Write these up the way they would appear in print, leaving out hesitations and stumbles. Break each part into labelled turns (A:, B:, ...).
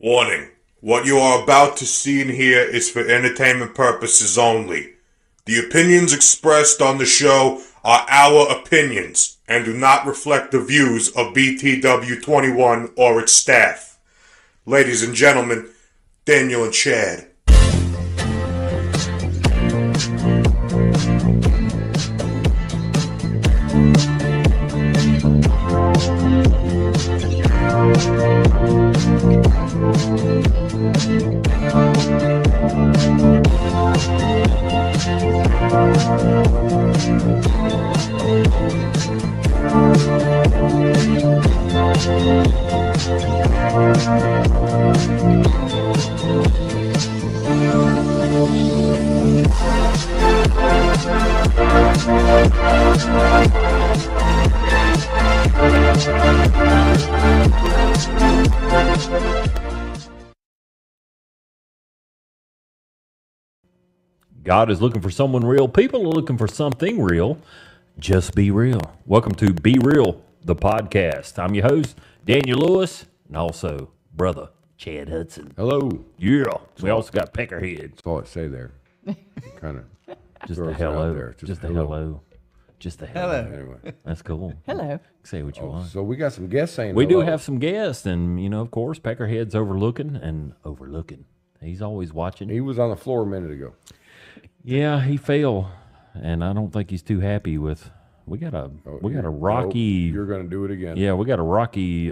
A: Warning. What you are about to see and hear is for entertainment purposes only. The opinions expressed on the show are our opinions and do not reflect the views of BTW21 or its staff. Ladies and gentlemen, Daniel and Chad.
B: God is looking for someone real. People are looking for something real. Just be real. Welcome to Be Real, the podcast. I'm your host, Daniel Lewis, and also brother Chad Hudson.
C: Hello.
B: Yeah. We also got Peckerhead.
C: That's all it say there. Kind of
B: Just a hello. Just a hello. Just a hello.
C: Anyway.
B: That's cool.
D: Hello.
B: Say what you want.
C: So we got some guests saying
B: We do
C: hello.
B: have some guests, and, you know, of course, Peckerhead's overlooking. He's always watching.
C: He was on the floor a minute ago.
B: Yeah, he fell, and I don't think he's too happy with. We got a rocky.
C: You're going to do it again.
B: Yeah, we got a rocky.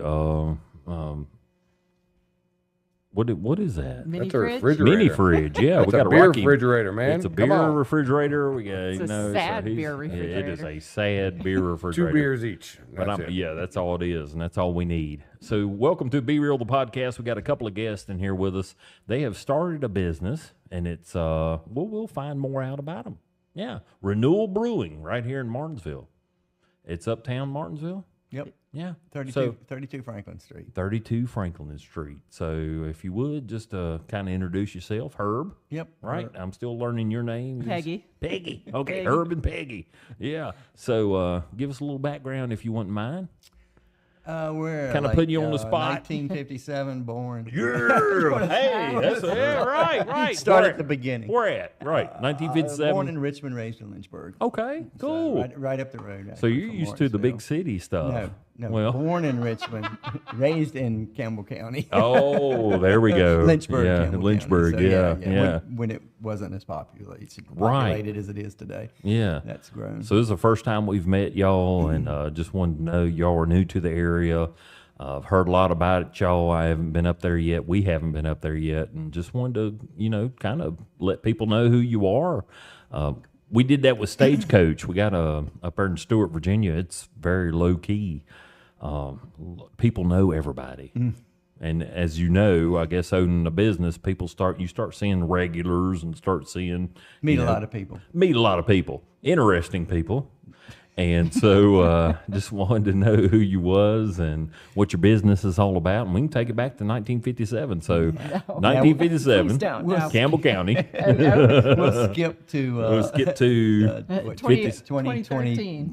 B: What is that?
D: Mini
C: That's a
D: fridge?
C: refrigerator.
B: Mini fridge. Yeah,
C: It's
B: we got
C: a beer
B: rocky
C: refrigerator, man.
B: It's a
C: Come
B: beer
C: on.
B: refrigerator. We got
D: It's a sad beer refrigerator.
B: It is a sad beer refrigerator.
C: 2 beers each.
B: But
C: That's it.
B: yeah, that's all it is, and that's all we need. So, welcome to Be Real, the podcast. We got a couple of guests in here with us. They have started a business, and it's we'll find more out about them. Yeah, Renewal Brewing right here in Martinsville. It's uptown Martinsville.
E: Yep.
B: Yeah,
E: 32 Franklin Street.
B: 32 Franklin Street. So, if you would just kind of introduce yourself, Herb.
E: Yep.
B: Right, I'm still learning your name.
D: Peggy.
B: Peggy. Okay,
D: Peggy.
B: Herb and Peggy. Yeah. So, give us a little background if you wouldn't mind.
E: We're
B: Kinda putting you on the spot.
E: 1957 born.
B: Hey, that's right.
E: Start
B: Where-
E: at the beginning.
B: Where at? Right,
E: Born
B: 1957.
E: in Richmond, raised in Lynchburg.
B: Okay,
E: So
B: cool.
E: right up the road.
B: So
E: actually,
B: you're
E: from
B: used to the big
E: Martinsville.
B: city stuff.
E: No.
B: Well,
E: Born in Richmond, raised in Campbell County.
B: oh, there we go.
E: Lynchburg,
B: Yeah,
E: Campbell
B: Lynchburg.
E: County. So,
B: Yeah.
E: When it wasn't as populated
B: Right.
E: as it is today.
B: Yeah.
E: That's grown.
B: So this is the first time we've met y'all, and just wanted to know y'all are new to the area. I've heard a lot about it, y'all. I haven't been up there yet. We haven't been up there yet, and just wanted to, kind of let people know who you are. We did that with Stagecoach. We got up there in Stewart, Virginia. It's very low key. People know everybody. And as you know, I guess owning a business, you start seeing regulars and start seeing
E: Meet
B: you
E: a
B: know,
E: lot of people.
B: meet a lot of people, interesting people. And so just wanted to know who you was and what your business is all about. And we can take it back to 1957. So
D: Please
B: 1957,
D: don't, no.
B: Campbell County.
E: We'll skip to
B: We'll skip to
D: 2013.
B: 2013.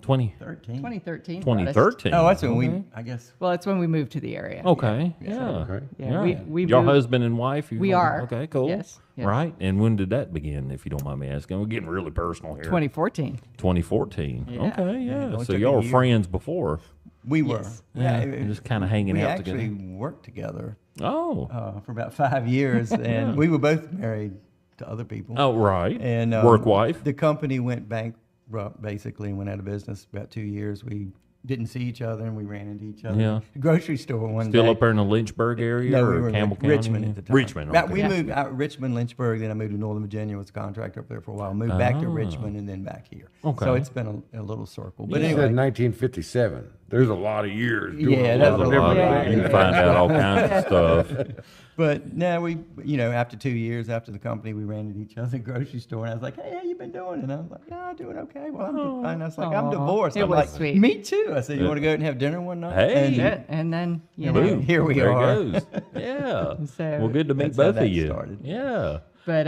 D: 2013.
B: 2013.
E: Oh, that's when we, I guess.
D: Well, that's when we moved to the area.
B: Okay. Yeah.
C: Okay.
D: Yeah,
B: All
D: we-
B: right.
D: we
B: Your
D: moved-
B: husband and wife?
D: We are.
B: Okay, cool.
D: Yes, yes.
B: Right. And when did that begin, if you don't mind me asking? We're getting really personal here.
D: 2014.
B: 2014.
D: Yeah.
B: Okay, yeah.
E: only
B: So
E: took a
B: y'all were
E: year.
B: friends before.
E: We were.
D: Yes.
B: Yeah, just kinda hanging
E: we
B: out
E: actually
B: together.
E: worked together
B: Oh.
E: for about 5 years, and we were both married to other people.
B: Oh, right.
E: And
B: Work wife.
E: The company went bankrupt, basically, and went out of business about 2 years. We didn't see each other, and we ran into each other.
B: Yeah.
E: At the grocery store one
B: Still
E: day.
B: up there in the Lynchburg area
E: No,
B: or
E: we were in
B: Campbell County?
E: Richmond at the time.
B: Richmond.
E: Now,
B: Okay.
E: we moved out Richmond, Lynchburg, then I moved to Northern Virginia, was a contractor up there for a while. Moved back to
B: Ah.
E: Richmond and then back here.
B: Okay.
E: So it's been a little circle. But
C: You
E: anyway,
C: said 1957. There's a lot of years. doing
E: Yeah,
C: a
E: that's
C: lot
B: There's
C: of
B: a lot
C: different
B: of,
C: things.
B: you can find out all kinds of stuff.
E: But now we, after 2 years after the company, we ran into each other at the grocery store, and I was like, "Hey, how you been doing?" And I was like, "Yeah, I'm doing okay." Well, and I was like, "I'm
D: Aw.
E: divorced."
D: It
E: I'm
D: was
E: like,
D: sweet.
E: "Me too." I said, "You want to go out and have dinner one night?"
B: Hey.
E: And
D: Yeah, and then,
B: Boom.
E: here we
B: there
E: are.
B: It goes. Yeah.
D: So-
B: well, good to meet
E: That's how
B: both of
E: that
B: you.
E: started.
B: Yeah.
D: but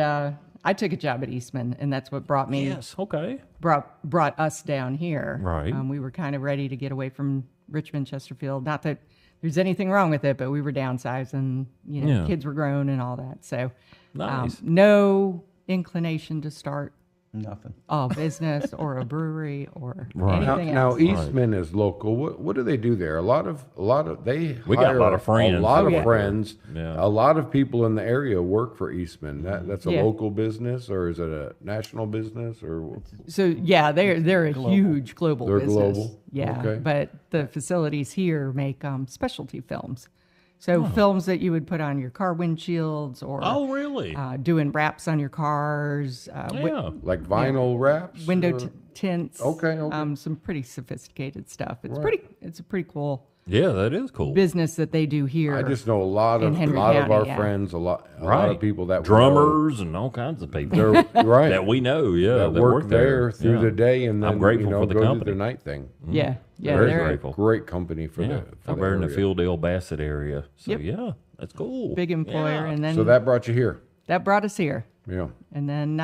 D: I took a job at Eastman, and that's what brought me
B: Yes. Okay.
D: brought us down here.
B: Right.
D: We were kind of ready to get away from Richmond, Chesterfield. Not that there's anything wrong with it, but we were downsized and,
B: Yeah.
D: kids were grown and all that. So
B: Nice.
D: no inclination to start
E: Nothing.
D: a business or a brewery or
B: Right.
D: anything
C: Now
D: else.
C: Eastman is local. What do they do there? A lot of they
B: We got a
C: hire
B: lot of friends
C: A lot
B: that
C: of
B: work
C: friends.
B: there. Yeah.
C: A lot of people in the area work for Eastman. That's a
D: Yeah.
C: local business, or is it a national business, or
D: So yeah, they're a huge global
C: They're
D: business.
C: global?
D: Yeah,
C: Okay.
D: but the facilities here make specialty films. So films that you would put on your car windshields or
B: Oh, really?
D: doing wraps on your cars,
B: Yeah.
C: like vinyl wraps?
D: window tints.
C: Okay, okay.
D: Some pretty sophisticated stuff. It's
C: Right.
D: It's a pretty cool
B: Yeah, that is cool.
D: business that they do here.
C: I just know a lot
D: in
C: of
D: Henry
C: our
D: County, yeah.
C: friends, a lot of people that
B: drummers and all kinds of people
C: They're right.
B: that we know. Yeah,
C: that work there through
B: Yeah.
C: the day and then
B: I'm grateful for the
C: go to
B: company.
C: the night thing.
D: yeah,
B: Very
D: they're
B: grateful.
C: Great company for
B: Yeah,
C: the for
B: over in the
C: area.
B: Fieldale Bassett area. So
D: Yep.
B: yeah, that's cool.
D: a big employer,
B: Yeah.
D: and then
C: So that brought you here.
D: that brought us here.
C: Yeah.
D: And then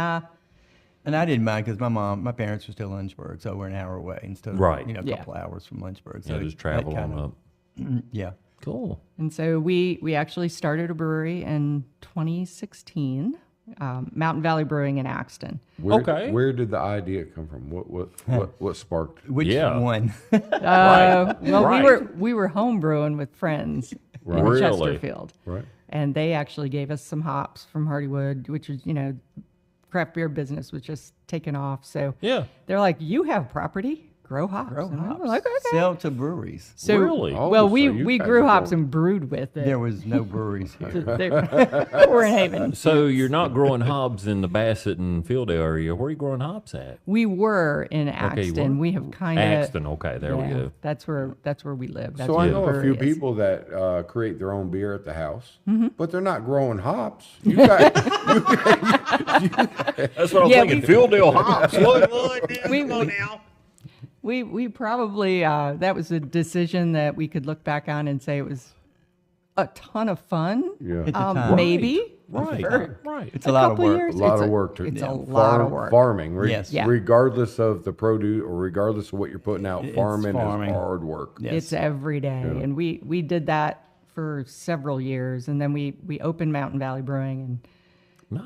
E: And I didn't mind because my parents were still in Lynchburg, so we're an hour away instead of
B: Right.
E: a
D: Yeah.
E: couple hours from Lynchburg.
B: Yeah,
E: So
B: just
E: that
B: travel
E: kind
B: on
E: of-
B: up.
E: Yeah.
B: Cool.
D: And so we actually started a brewery in 2016, Mountain Valley Brewing in Axton.
B: Okay.
C: Where did the idea come from? What sparked?
E: Which
B: Yeah.
E: one?
D: Well,
B: Right.
D: we were home brewing with friends in
B: Really?
D: Chesterfield,
C: Right.
D: and they actually gave us some hops from Hardywood, which is craft beer business was just taking off. So
B: Yeah.
D: they're like, "You have property, grow hops."
E: Grow
D: And I'm
E: hops.
D: like, okay.
E: Sell to breweries.
D: So,
B: Really?
C: Oh,
D: well,
C: so
D: we
C: you guys
D: grew
C: are
D: hops
C: growing-
D: and brewed with it.
E: There was no breweries here.
D: We're in Haven.
B: So you're not growing hops in the Bassett and Fieldale area. Where are you growing hops at?
D: We were in
B: Okay,
D: Axton.
B: you were.
D: We have kind of
B: Axton. Okay, there we go.
D: That's where we live. That's
C: So
D: where
C: I
D: the
C: know a few
D: brewery is.
C: people that create their own beer at the house,
D: Mm-hmm.
C: but they're not growing hops. You got
B: That's what I'm
D: Yeah,
B: thinking.
D: we-
B: Fieldale hops. What?
D: We probably that was a decision that we could look back on and say it was a ton of fun.
C: Yeah.
E: At the time.
D: Maybe.
B: Right.
D: For
B: Right.
E: It's a lot of
D: couple
E: work.
D: years.
C: a lot
D: It's
C: of work to
D: It's
C: yeah,
D: a lot of work.
C: Farming,
E: Yes.
D: Yeah.
C: regardless of the produce or regardless of what you're putting out,
E: It's
C: farming
E: farming.
C: is hard work.
E: Yes.
D: It's every day, and we did that for several years, and then we opened Mountain Valley Brewing, and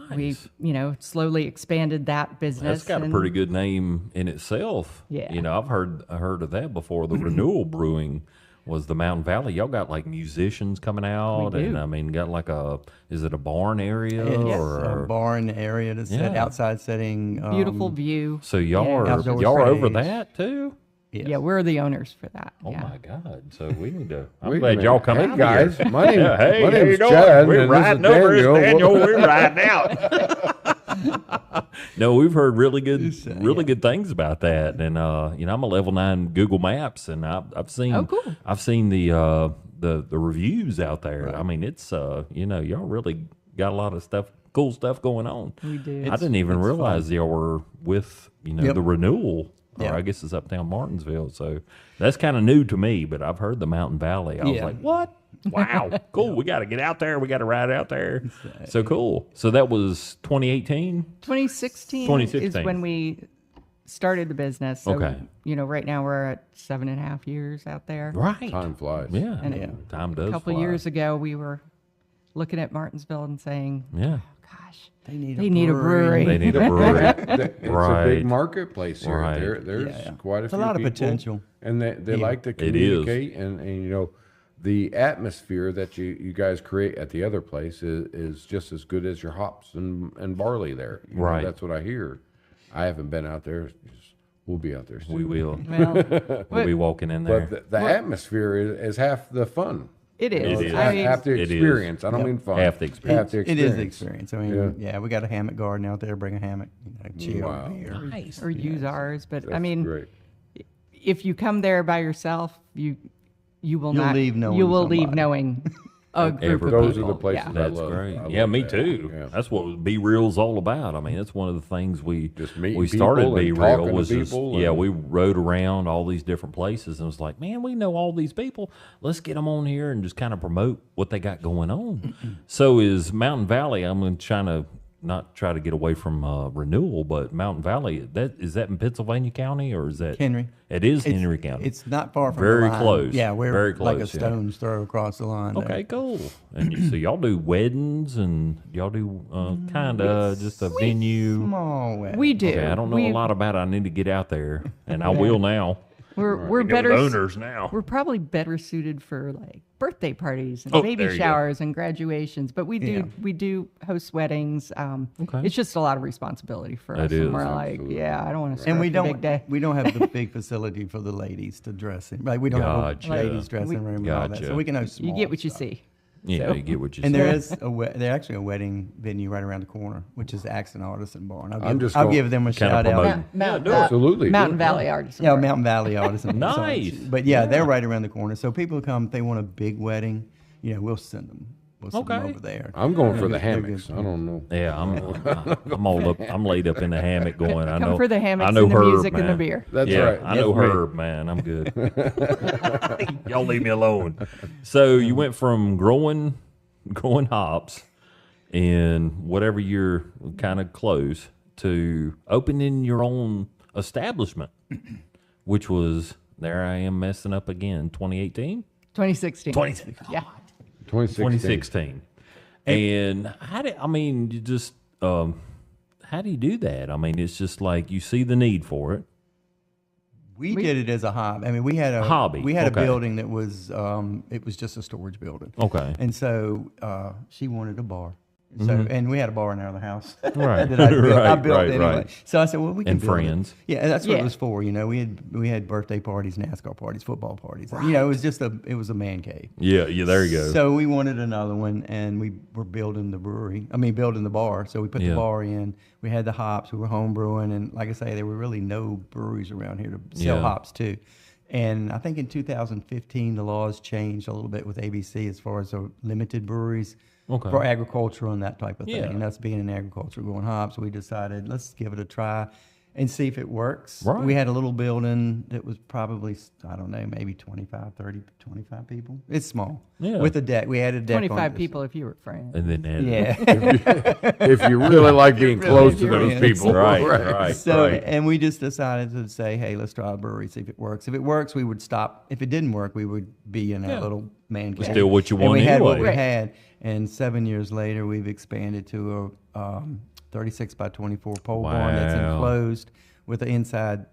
B: Nice.
D: we slowly expanded that business.
B: That's got a
D: and-
B: pretty good name in itself.
D: Yeah.
B: I've heard of that before. The Renewal Brewing was the Mountain Valley. Y'all got like musicians coming out,
D: We do.
B: and I mean, got like is it a barn area
E: It's
B: or?
E: a barn area to set
B: Yeah.
E: outside setting.
D: beautiful view.
B: So y'all
D: Yeah.
B: are
E: Outdoor
B: y'all are over
E: space.
B: that too?
E: Yes.
D: Yeah, we're the owners for that.
B: Oh
D: yeah.
B: my God! So we need to. I'm
C: Wait a
B: glad
C: minute.
B: y'all come
C: hey
B: out
C: guys,
B: here.
C: my name,
B: Yeah, hey,
C: my
B: how you
C: name's
B: doing?
C: Chad.
B: We're
C: and this is
B: riding over. It's
C: Daniel.
B: We're riding out. No, we've heard really good things about that, and I'm a level 9 Google Maps, and I've seen
D: Oh, cool.
B: I've seen the reviews out there. I mean, it's y'all really got a lot of cool stuff going on.
D: We do.
B: I didn't even realize y'all were with
E: Yep.
B: the Renewal. Or
E: Yeah.
B: I guess it's uptown Martinsville, so that's kind of new to me. But I've heard the Mountain Valley. I was
E: Yeah.
B: like, "What? Wow, cool! We got to get out there. We got to ride out there." So cool. So that was 2018.
D: 2016
B: 2016.
D: is when we started the business. So,
B: Okay.
D: right now we're at 7.5 years out there.
B: Right.
C: Time flies.
B: Yeah.
D: And
B: Time does.
D: A couple
B: fly.
D: years ago, we were looking at Martinsville and saying,
B: Yeah.
D: "Gosh,
E: They need
D: they need a brewery."
B: They need a brewery.
C: It's a
B: Right.
C: big marketplace here.
B: Right.
C: There's
E: Yeah.
C: quite a
E: It's a
C: few
E: lot of
C: people,
E: potential.
C: and they like to
B: It is.
C: communicate, and the atmosphere that you guys create at the other place is just as good as your hops and barley there. You know,
B: Right.
C: that's what I hear. I haven't been out there. We'll be out there soon.
B: We will.
D: Well,
B: We'll be walking in there.
C: But the atmosphere is half the fun.
D: it is.
B: It is.
D: I mean,
C: Half the
B: It is.
C: experience. I don't mean fun.
B: Half the experience.
C: Half the
E: It is
C: experience.
E: the experience. I mean, yeah, we got a hammock garden out there. Bring a hammock, chill
C: Wow.
E: beer.
B: Nice.
D: or use ours, but I
C: That's
D: mean,
C: great.
D: if you come there by yourself, you will
E: You'll
D: not
E: leave knowing
D: you will leave
E: somebody.
D: knowing a group of
C: Those
D: people.
C: are the places
D: Yeah.
C: I
B: That's
C: love.
B: great.
C: I
B: Yeah,
C: love
B: me
C: that.
B: too.
C: Yeah.
B: That's what Be Real's all about. I mean, that's one of the things we
C: Just meeting
B: we started
C: people
B: Be
C: and
B: Real
C: talking to
B: was just,
C: people
B: yeah,
C: and-
B: we rode around all these different places and was like, man, we know all these people. Let's get them on here and just kind of promote what they got going on. So is Mountain Valley? I'm going to try to not try to get away from Renewal, but Mountain Valley. Is that in Pennsylvania County or is that
E: Henry.
B: It is
E: It's-
B: Henry County.
E: It's not far from
B: Very
E: the line.
B: close.
E: Yeah, we're
B: Very
E: like a
B: close, yeah.
E: stone's throw across the line.
B: Okay,
E: there.
B: cool. And so y'all do weddings and y'all do kind of just a venue.
E: Small way.
D: We do.
B: Okay, I don't know a lot about it. I need to get out there, and I will now.
D: We're
B: Know
D: better.
B: the owners now.
D: We're probably better suited for like birthday parties and
B: Oh, there
D: baby
B: you go.
D: showers and graduations. But we do host weddings.
B: Okay.
D: It's just a lot of responsibility for us.
B: It
D: And
B: is,
D: we're like,
C: absolutely.
D: yeah, I don't want to.
E: And we
D: a big
E: don't
D: day.
E: we don't have the big facility for the ladies to dress in. Like we don't
B: Gotcha.
E: have a ladies dressing room and all that.
B: Gotcha.
E: So we can host
D: You
E: small
D: get what you
E: stuff.
D: see.
B: Yeah,
D: So-
B: you get what you
E: And
B: say.
E: there is there's actually a wedding venue right around the corner, which is Axon Artisan Barn.
C: I'm just
E: I'll
C: going-
E: give them a
B: Kinda
E: shout out.
B: promoting.
C: Absolutely.
D: Mountain Valley Artists.
E: Yeah, Mountain Valley Artisan.
B: Nice.
E: But yeah, they're right around the corner. So people come if they want a big wedding, we'll send them. We'll send them
B: Okay.
E: over there.
C: I'm going for the
E: They're good.
C: hammocks. I don't know.
B: Yeah, I'm all up. I'm laid up in the hammock going. I
D: Come
B: know
D: for the hammocks
B: I know
D: and the
B: Herb,
D: music and the
B: man.
D: beer.
C: That's
B: yeah,
C: right.
B: I know
C: That's me.
B: Herb, man. I'm good. Y'all leave me alone. So you went from growing hops and whatever you're kind of close to opening your own establishment, which was there. I am messing up again. 2018,
D: 2016.
B: 2016.
D: Yeah.
C: 2016.
B: And you just how do you do that? I mean, it's just like you see the need for it.
E: We did it as a hobby. I mean, we had a
B: Hobby,
E: We had
B: okay.
E: a building that was it was just a storage building.
B: Okay.
E: And so she wanted a bar. So and we had a bar in our other house.
B: Mm-hmm. Right.
E: that I built, I
B: Right,
E: built
B: right,
E: anyway.
B: right.
E: So I said, well, we can
B: And
E: build it.
B: friends.
E: Yeah, that's what
D: Yeah.
E: it was for. We had birthday parties, NASCAR parties, football parties. It was just it was a man cave.
B: Yeah. There you go.
E: So we wanted another one, and we were building the building the bar. So we put
B: Yeah.
E: the bar in. We had the hops. We were home brewing, and like I say, there were really no breweries around here to sell
B: Yeah.
E: hops to. And I think in 2015, the laws changed a little bit with ABC as far as the limited breweries
B: Okay.
E: for agriculture and that type of thing.
B: Yeah.
E: And us being in agriculture, growing hops, we decided let's give it a try and see if it works.
B: Right.
E: We had a little building that was probably, I don't know, maybe 25 people. It's small.
B: Yeah.
E: With a deck. We had a deck on
D: 25
E: this.
D: people if you were friends.
B: And then add
E: Yeah.
C: If you really like being close to
E: you're
C: those
E: in.
C: people.
B: Right.
E: So, and we just decided to say, hey, let's try a brewery, see if it works. If it works, we would stop. If it didn't work, we would be in our little man cave.
B: Still what you
E: And
B: want
E: we had what
B: anyway.
E: we had. And 7 years later, we've expanded to a 36 by 24 pole barn that's
B: Wow.
E: enclosed with an inside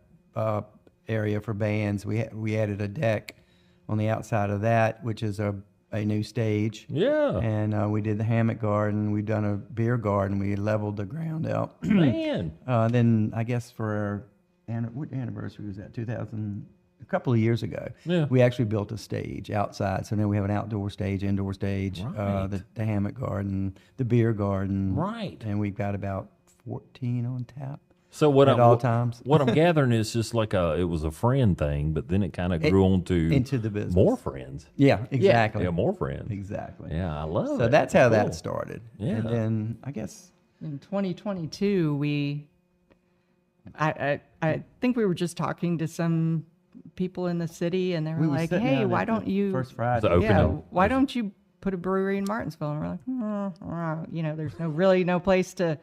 E: area for bands. We added a deck on the outside of that, which is a new stage.
B: Yeah.
E: And we did the hammock garden. We've done a beer garden. We leveled the ground out.
B: Man.
E: Then I guess for our what anniversary was that? A couple of years ago.
B: Yeah.
E: We actually built a stage outside. So now we have an outdoor stage, indoor stage,
B: Right.
E: the hammock garden, the beer garden.
B: Right.
E: And we've got about 14 on tap.
B: So what
E: At all times.
B: What I'm gathering is just like it was a friend thing, but then it kind of grew on to
E: into the business.
B: more friends.
E: Yeah, exactly.
B: Yeah, more friends.
E: Exactly.
B: Yeah, I love it.
E: So that's how
B: Cool.
E: that started.
B: Yeah.
E: And then I guess
D: In 2022, I think we were just talking to some people in the city, and they were
E: we were
D: like,
E: sitting
D: "Hey,
E: out
D: why
E: at
D: don't
E: the
D: you?"
E: First Friday.
B: The
D: Yeah,
B: opening.
D: why don't you put a brewery in Martinsville? And we're like, there's no place to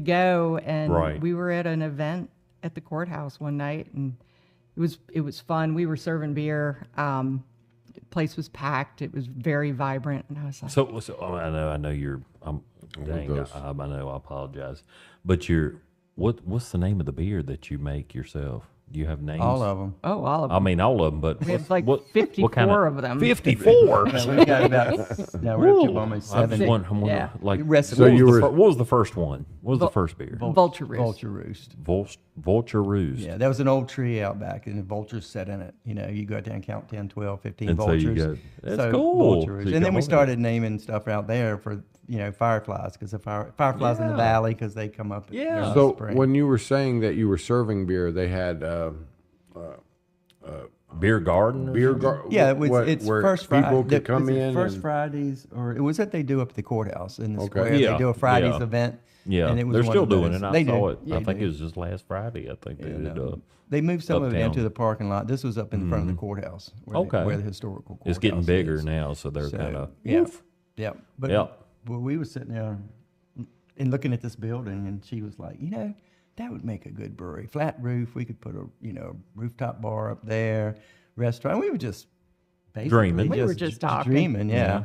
D: go. And
B: Right.
D: we were at an event at the courthouse one night, and it was fun. We were serving beer. The place was packed. It was very vibrant, and I was like,
B: So I know you're. Dang,
C: those.
B: I know. I apologize, but what's the name of the beer that you make yourself? Do you have names?
E: All of them.
D: "Oh, all of
B: I
D: them."
B: mean, all of them, but
D: We have
B: what's-
D: like
B: what
D: 54
B: kind
D: of them.
B: 54.
E: We've got about, now we're up to almost
B: I just
E: 7.
B: want
D: Yeah.
B: like
E: Recipe.
C: So you were-
B: what was the first one? What was the first beer?
D: Vulture Roost.
E: Vulture Roost.
B: Vulture Roost.
E: Yeah, that was an old tree out back, and the vultures sat in it. You go out there and count 10, 12, 15
B: And so
E: vultures.
B: you got- that's
E: So,
B: cool.
E: Vulture
B: So
E: Roost.
B: you
E: And
B: got
E: then we
B: more
E: started naming stuff out there for, fireflies, because the fireflies in the
B: Yeah.
E: valley, because they come up
B: Yeah.
E: during the
C: So
E: spring.
C: when you were saying that you were serving beer, they had
B: Beer garden. or
C: beer
B: something?
C: garden.
E: Yeah, it's first Friday.
C: People could come in.
E: First
C: and-
E: Fridays, or it was that they do up at the courthouse in the
C: Okay.
E: square.
B: Yeah,
E: They do a Fridays
B: yeah.
E: event.
B: Yeah,
E: and it was
B: they're
E: one
B: still
E: of
B: doing
E: those.
B: it. I
E: They
B: saw
E: do.
B: it.
E: Yeah,
B: I
E: they
B: think
E: do.
B: it was just last Friday. I think they did.
E: They moved some of it
B: uptown.
E: into the parking lot. This was up in front of the courthouse,
B: Okay.
E: where the historical courthouse
B: It's getting bigger
E: is.
B: now, so they're
E: So,
B: kind of
E: yeah, yeah. But
B: Yeah.
E: well, we were sitting there and looking at this building, and she was like, that would make a good brewery. Flat roof, we could put a rooftop bar up there, restaurant. We were just basically
B: Dreaming.
D: We were just talking.
E: dreaming, yeah.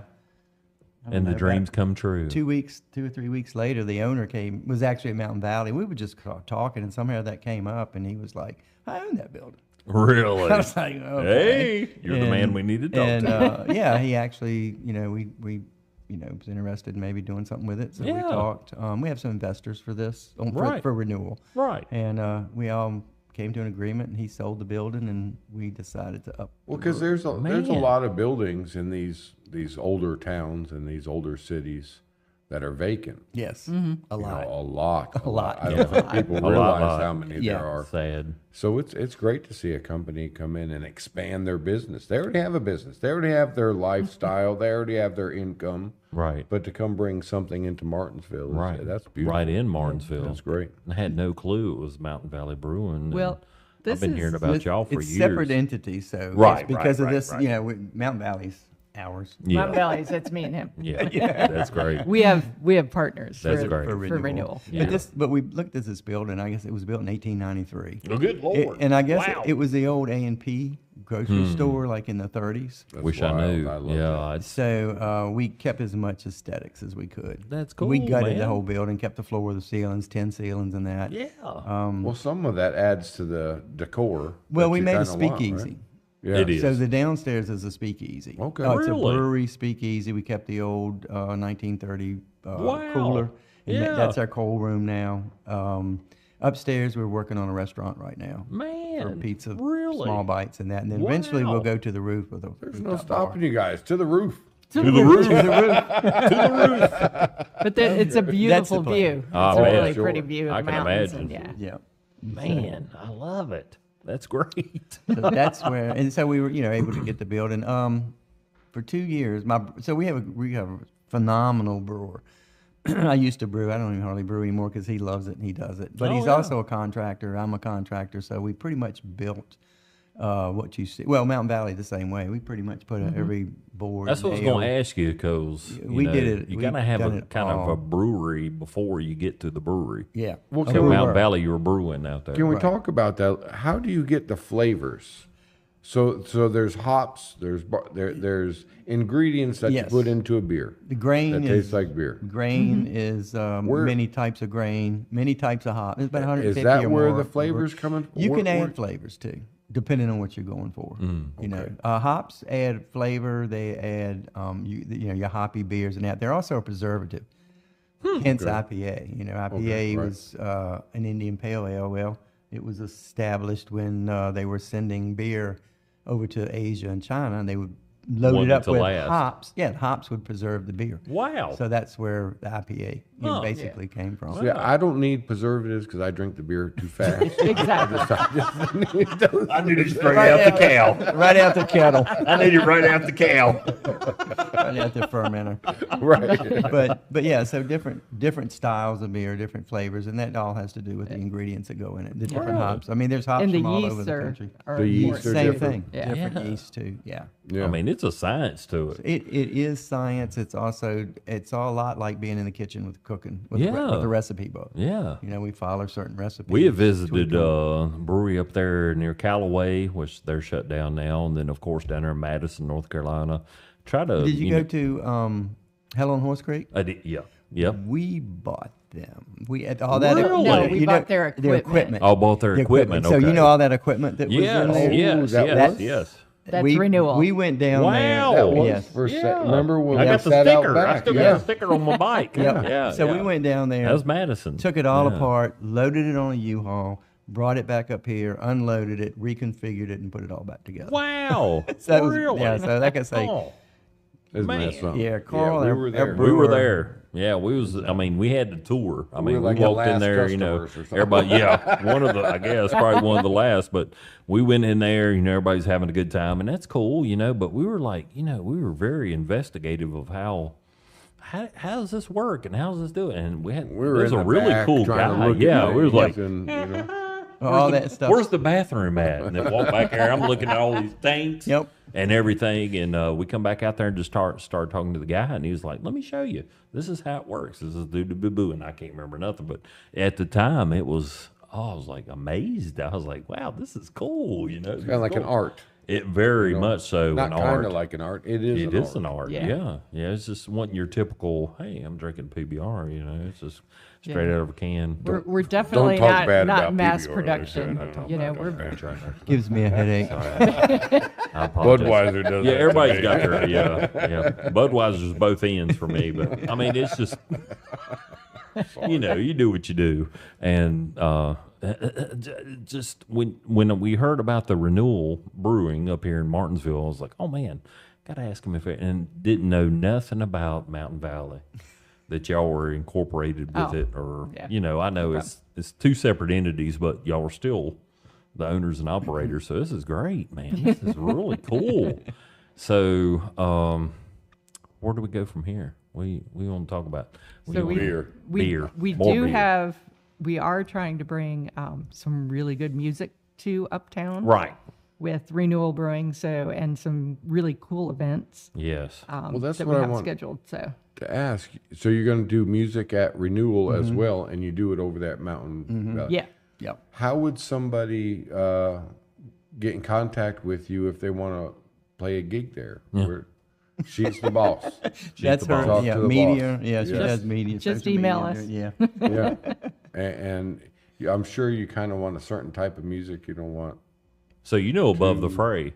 E: I don't
B: And the
E: know,
B: dreams
E: about
B: come true.
E: 2 or 3 weeks later, the owner was actually at Mountain Valley. We were just talking, and somehow that came up, and he was like, I own that building.
B: Really?
E: I was like, okay.
B: Hey, you're the man we need to talk to.
E: Yeah, he actually, we was interested in maybe doing something with it. So we
B: Yeah.
E: talked. We have some investors for this,
B: Right.
E: for Renewal.
B: Right.
E: And we all came to an agreement, and he sold the building, and we decided to up.
C: Well, because there's a
B: Man.
C: lot of buildings in these older towns and these older cities that are vacant.
E: Yes, a
C: You
E: lot.
C: know, a lot.
E: A lot,
C: I
E: yeah.
C: don't think people
B: A lot,
C: realize
B: lot.
C: how many
E: Yeah.
C: there are.
B: Sad.
C: So it's great to see a company come in and expand their business. They already have a business. They already have their lifestyle. They already have their income.
B: Right.
C: But to come bring something into Martinsville,
B: Right.
C: that's beautiful.
B: Right in Martinsville.
C: That's great.
B: I had no clue it was Mountain Valley Brewing.
D: Well,
B: and
D: this
B: I've been
D: is-
B: hearing about y'all for
E: it's
B: years.
E: separate entities, so
B: Right,
E: it's because
B: right,
E: of this.
B: right.
E: Mountain Valley's ours.
B: Yeah.
D: Mountain Valley's, that's me and him.
B: Yeah. That's great.
D: We have partners
B: That's
D: for,
B: great.
D: for
E: Renewal.
D: Renewal.
B: Yeah.
E: But we looked at this building. I guess it was built in 1893.
B: Oh, good Lord.
E: And I guess
B: Wow.
E: it was the old A&P grocery store, like in the 30s.
C: That's
B: Wish
C: wild.
B: I knew.
C: love
B: Yeah.
C: that.
B: I'd-
E: So we kept as much aesthetics as we could.
B: That's cool,
E: We gutted
B: man.
E: the whole building, kept the floor, the ceilings, 10 ceilings, and that.
B: Yeah.
C: Well, some of that adds to the decor.
E: Well,
C: that
E: we
C: you
E: made a
C: kinda want,
E: speakeasy.
C: right? Yeah.
B: It is.
E: So the downstairs is a speakeasy.
C: Okay.
E: It's
B: Really?
E: a brewery speakeasy. We kept the old 1930
B: Wow.
E: cooler. And
B: Yeah.
E: that's our cold room now. Upstairs, we're working on a restaurant right now.
B: Man.
E: For pizza,
B: Really?
E: small bites, and that. And then eventually
B: Wow.
E: we'll go to the roof with a
C: There's no
E: rooftop bar.
C: stopping you guys. To the roof.
B: To the roof.
D: But it's a beautiful
E: plan.
D: view. It's
B: Oh,
D: a
B: man,
D: really
C: sure.
D: pretty view
B: I
D: of
B: can
D: mountains.
B: imagine.
D: And yeah.
E: Yeah.
B: Man, I love it. That's great.
E: So that's where, and so we were, able to get the building. For 2 years, we have a phenomenal brewer. I used to brew. I don't even hardly brew anymore because he loves it and he does it. But
B: Oh,
E: he's
B: yeah.
E: also a contractor. I'm a contractor, so we pretty much built what you see. Well, Mountain Valley the same way. We pretty much put every board.
B: That's what I was
E: nail.
B: going to ask you because
E: We did it.
B: You
E: We've
B: got to have
E: done
B: a
E: it
B: kind of a
E: all.
B: brewery before you get to the brewery.
E: Yeah.
C: Well,
E: A
C: can
B: So
C: we-
E: brewer.
B: Mountain Valley, you were brewing out there.
C: Can we talk about that? How do you get the flavors? So there's hops, there's ingredients that
E: Yes.
C: you put into a beer
E: The grain
C: that
E: is
C: tastes like beer.
E: grain is
C: Where-
E: many types of grain, many types of hop. There's about 150
C: Is that
E: or
C: where
E: more.
C: the flavors coming?
E: You can
C: where-
E: add flavors too, depending on what you're going for. Hops add flavor. They add your hoppy beers and that. They're also a preservative. Hence IPA. IPA
C: right.
E: was an Indian Pale Ale. Well, it was established when they were sending beer over to Asia and China, and they would load
B: Want
E: it
B: it
E: up
B: to
E: with
B: last.
E: hops. Yeah, the hops would preserve the beer.
B: Wow.
E: So that's where the IPA
B: Huh.
E: basically came from.
C: See, I don't need preservatives because I drink the beer too fast.
D: Exactly.
F: I need it straight out the cow.
E: Right out the kettle,
F: I need it right out the cow.
E: right out the fermenter.
C: right.
E: But yeah, so different styles of beer, different flavors, and that all has to do with the ingredients that go in it, the different hops. I mean, there's hops
D: And the
E: from all over
D: yeasts
E: the
D: are,
E: country.
D: are
C: The yeast
D: more-
C: are
E: Same
C: different.
E: thing,
D: Yeah.
E: different
B: Yeah.
E: yeast too. Yeah,
C: Yeah.
B: I mean, it's a science to it.
E: it is science. It's all a lot like being in the kitchen with cooking with,
B: Yeah.
E: with the recipe book.
B: Yeah.
E: We follow certain recipes.
B: We have visited
E: tweak them.
B: a brewery up there near Callaway, which they're shut down now, and then of course down there in Madison, North Carolina. Try to.
E: Did you go to Hell on Horse Creek?
B: I did, yeah. Yep.
E: We bought them. We had all that.
B: Really?
D: No, we bought their equipment.
B: Oh, bought their
E: The
B: equipment.
E: So
B: okay.
E: you know all that equipment that was in
B: Yes,
E: there.
B: yes,
C: that
B: yes,
C: was-
B: yes.
D: That's Renewal.
E: We went down
B: Wow.
E: there.
C: That was
E: Yes.
C: for
B: Yeah.
C: remember when
B: I
C: we
B: got the
C: sat out
B: sticker. I
C: back?
B: still
C: Yeah.
B: got the sticker on my bike.
E: Yep.
B: Yeah.
E: So we
B: yeah.
E: went down there.
B: That was Madison.
E: Took it all
B: Yeah.
E: apart, loaded it on a U-Haul, brought it back up here, unloaded it, reconfigured it, and put it all back together.
B: Wow.
E: So that was-
B: really?
E: yeah, so like I say,
B: Oh.
C: Isn't
B: Man.
C: that something?
E: yeah, Carl,
C: we
E: our-
C: were
E: our
C: there.
B: We were
E: brewer-
B: there. Yeah, we was. I mean, we had the tour. I mean,
C: were
B: we
C: like the
B: walked in
C: last
B: there.
C: customers or something.
B: Everybody. Yeah, one of the. I guess probably one of the last. But we went in there. Everybody's having a good time, and that's cool. But we were like, we were very investigative of how does this work and how's this doing? And we had.
C: We were
B: there was
C: in
B: a
C: the
B: really
C: back
B: cool
C: trying to
B: guy.
C: look at
B: Yeah, we was like,
C: things and,
E: all that stuff.
B: Where's the bathroom at? And then walk back there. I'm looking at all these tanks
E: Yep.
B: and everything. And we come back out there and just start talking to the guy. And he was like, let me show you. This is how it works. This is do-do-boo-boo. And I can't remember nothing. But at the time, it was, I was like amazed. I was like, wow, this is cool. You know,
C: It's kind of like an art.
B: It very much so
C: Not
B: an
C: kind
B: art.
C: of like an art. It is.
B: It
C: an
B: is
C: art.
B: an art.
D: Yeah.
B: Yeah. It's just wanting your typical, hey, I'm drinking PBR, you know, it's just straight out of a can.
D: We're definitely
C: talk bad
D: not
C: about
D: mass
C: PBR.
D: production.
C: Don't
D: You know,
C: talk
D: we're
C: bad.
E: Gives me a headache.
B: I apologize.
C: Budweiser does.
B: Yeah,
C: that to
B: everybody's
C: me.
B: got their, yeah. Budweiser's both ends for me, but I mean, it's just, you know, you do what you do. And just when we heard about the Renewal Brewing up here in Martinsville, I was like, oh man, got to ask him if it, and didn't know nothing about Mountain Valley, that y'all were incorporated with it, or,
D: yeah.
B: you know, I know it's two separate entities, but y'all were still the owners and operators. So this is great, man. This is really cool. So, where do we go from here? We want to talk about
D: So
B: beer.
D: we
B: More
D: do
B: beer.
D: have, we are trying to bring some really good music to Uptown.
B: Right.
D: With Renewal Brewing, and some really cool events
B: Yes.
C: That's
D: that
C: what
D: we
C: I
D: have
C: want
D: scheduled. So
C: to ask. So you're going to do music at Renewal as
B: Mm-hmm.
C: well, and you do it over that mountain.
D: yeah,
E: Yep.
C: How would somebody get in contact with you if they want to play a gig there? Where she's the boss.
E: That's
B: the
E: her.
C: boss.
E: Yeah,
C: Talk to the
E: media.
C: boss.
E: Yeah, she
C: Yeah.
E: does media.
D: Just
E: social
D: email
E: media.
D: us.
E: Yeah.
C: Yeah, and I'm sure you kind of want a certain type of music. You don't want.
B: So you know Above the Fray.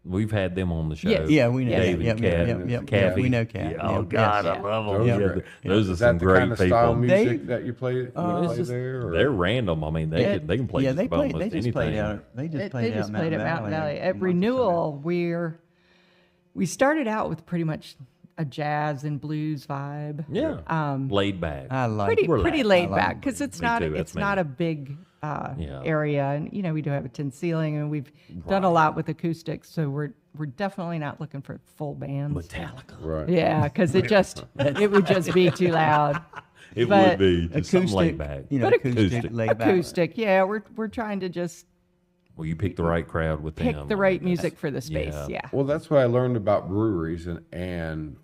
B: We've had them on the show.
D: Yes.
E: Yeah, we know.
B: Dave
E: Yep,
B: and
E: yep,
B: Kat.
E: yep, yep.
B: Kathy.
E: Yeah, we know Kat.
B: Yeah, oh,
E: Yep,
B: God,
E: yes.
B: I love them.
C: Those
B: Yeah,
C: are great.
B: those are
C: Is
B: some
C: that the
B: great
C: kind of
B: people.
C: style music
E: They-
C: that you play? Play there, or?
B: They're random. I mean, they can play
E: Yeah,
B: just
E: they
B: about
E: played.
B: almost
E: They just played
B: anything.
E: out. They just
D: they
E: played out
D: just played at Mountain Valley.
E: a
D: At
E: month or so
D: Renewal, we started out with pretty much a jazz and blues vibe.
B: Yeah. Laid back.
E: I like
D: Pretty
B: Relax.
D: laid
E: I like
D: back because it's
B: Me
D: not
B: too, that's
D: it's not
B: me.
D: a big
B: Yeah.
D: area, and you know we do have a tin ceiling, and we've done a lot with acoustics, so we're definitely not looking for full bands.
B: Metallica.
C: Right.
D: Yeah, because it would just be too loud.
B: It
D: But
B: would be just something laid back.
E: You know,
D: But
E: acoustic, laid back.
D: Acoustic, yeah, we're trying to just
B: Well, you pick the right crowd with
D: pick
B: them.
D: the
B: I
D: right
B: mean,
D: music for the space.
B: yeah.
D: Yeah.
C: Well, that's what I learned about breweries and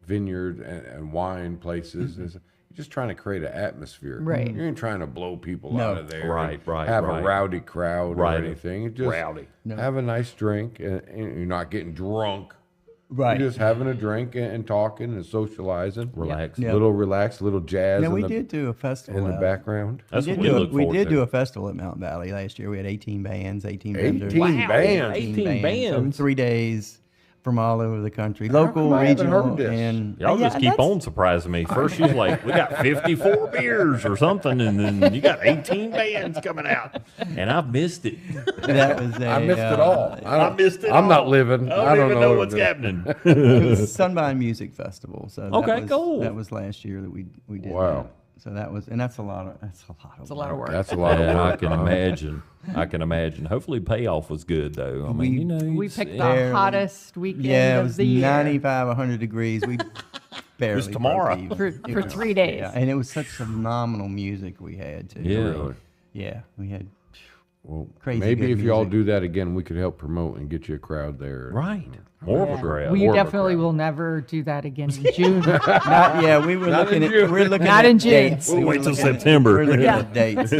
C: vineyard and wine places. Is you're just trying to create an atmosphere.
D: Right.
C: You ain't trying to blow people
E: No.
C: out of there.
B: Right, right,
C: Have
B: right.
C: a rowdy crowd
B: Right.
C: or anything. You just
B: Rowdy.
C: have a nice drink, and you're not getting drunk.
E: Right.
C: You're just having a drink and talking and socializing.
B: Relax.
E: Yeah.
C: Little relaxed, little jazz
E: Now,
C: in,
E: we
C: the,
E: did do a festival.
C: in the
E: out-
C: background.
B: That's
E: we
B: what
E: did,
B: we
E: do,
B: look
E: a, we
B: forward
E: did
B: to.
E: do a festival at Mountain Valley last year. We had 18 bands, 18 vendors.
C: 18 bands.
B: 18 bands.
E: So 3 days from all over the country, local,
C: come I haven't
E: regional,
C: heard of this?
E: and
B: Y'all
E: Yeah,
B: just keep
E: that's-
B: on surprising me. First, she's like, we got 54 beers or something, and then you got 18 bands coming out. And I've missed it.
E: That was a,
C: I missed it all.
B: I missed it
C: I'm not
B: all.
C: living.
B: I don't even know
C: what
B: what's
C: I'm doing.
B: happening.
E: It was Sunbind Music Festival. So that
B: Okay,
E: was,
B: cool.
E: That was last year that we did.
C: Wow.
E: that. So that was, and that's a lot of
D: It's a lot of work.
C: That's a lot of
B: Yeah,
C: work.
B: I can imagine. I can imagine. Hopefully, payoff was good, though. I mean, you know,
D: We
B: it's-
D: picked the
E: Barely.
D: hottest weekend
E: Yeah, it
D: of
E: was
D: the year
E: 95, 100 degrees. We barely broke
B: tomorrow.
E: even.
D: for
E: It was-
D: 3 days.
E: Yeah, and it was such phenomenal music we had too.
B: Yeah.
C: Really?
E: Yeah, we had
C: Well,
E: Crazy
C: maybe
E: good
C: if y'all
E: music.
C: do that again, we could help promote and get you a crowd there.
B: Right. More of a crowd.
D: We
C: More of a
D: definitely
C: crowd.
D: will never do that again in June.
E: not. Yeah, we were
C: Not
E: looking
C: in
E: at.
C: June.
E: We're looking
D: Not
E: at
D: in June.
E: dates.
B: We'll
E: We
B: wait
E: were
B: till
E: looking at-
B: September.
E: We're looking
D: Yeah.
E: at dates.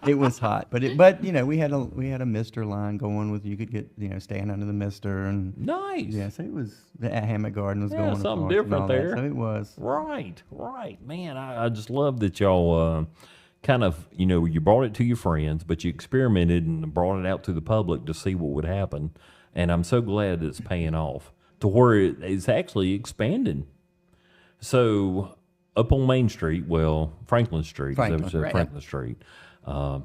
E: It was hot, but you know we had a mister line going with you could get stand under the mister and
B: Nice.
E: yeah, so it was the Hammock Garden was
B: Yeah,
E: going
B: something
E: across and
B: different
E: all that,
B: there.
E: so it was.
B: Right, right, man. I just love that y'all kind of you brought it to your friends, but you experimented and brought it out to the public to see what would happen. And I'm so glad it's paying off to where it's actually expanding. So up on Main Street, Franklin Street,
E: Franklin, right.
B: Franklin Street. How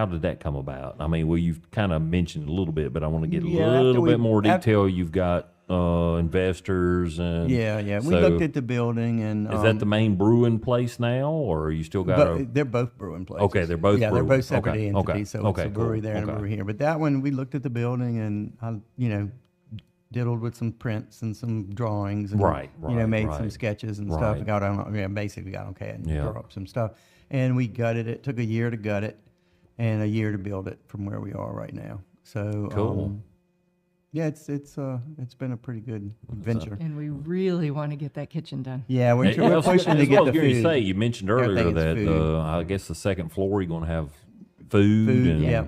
B: did that come about? I mean, you've kind of mentioned a little bit, but I want to get a
E: Yeah, after
B: little
E: we-
B: bit more
E: after-
B: detail. You've got investors and
E: Yeah. We
B: so
E: looked at the building and
B: is that the main brewing place now, or you still got
E: but they're both brewing places.
B: Okay, they're both
E: they're
B: brewing.
E: both separate
B: Okay,
E: entities.
B: okay,
E: So
B: okay,
E: it's a brewery
B: cool,
E: there and a
B: okay.
E: brewery here. But that one, we looked at the building and diddled with some prints and some drawings, and
B: Right,
E: made
B: right.
E: some sketches and
B: Right.
E: stuff. Basically got on CAD and
B: Yeah.
E: draw up some stuff, and we gutted it. Took a year to gut it, and a year to build it from where we are right now. So
B: Cool.
E: yeah, it's been a pretty good adventure.
D: And we really want to get that kitchen done.
E: Yeah, we're
B: That's
E: pushing to
B: what I
E: get
B: was
E: the
B: going to
E: food.
B: say. You mentioned earlier
E: Everything is
B: that
E: food.
B: I guess the second floor you're going to have food.
E: Food,
B: and
E: yeah.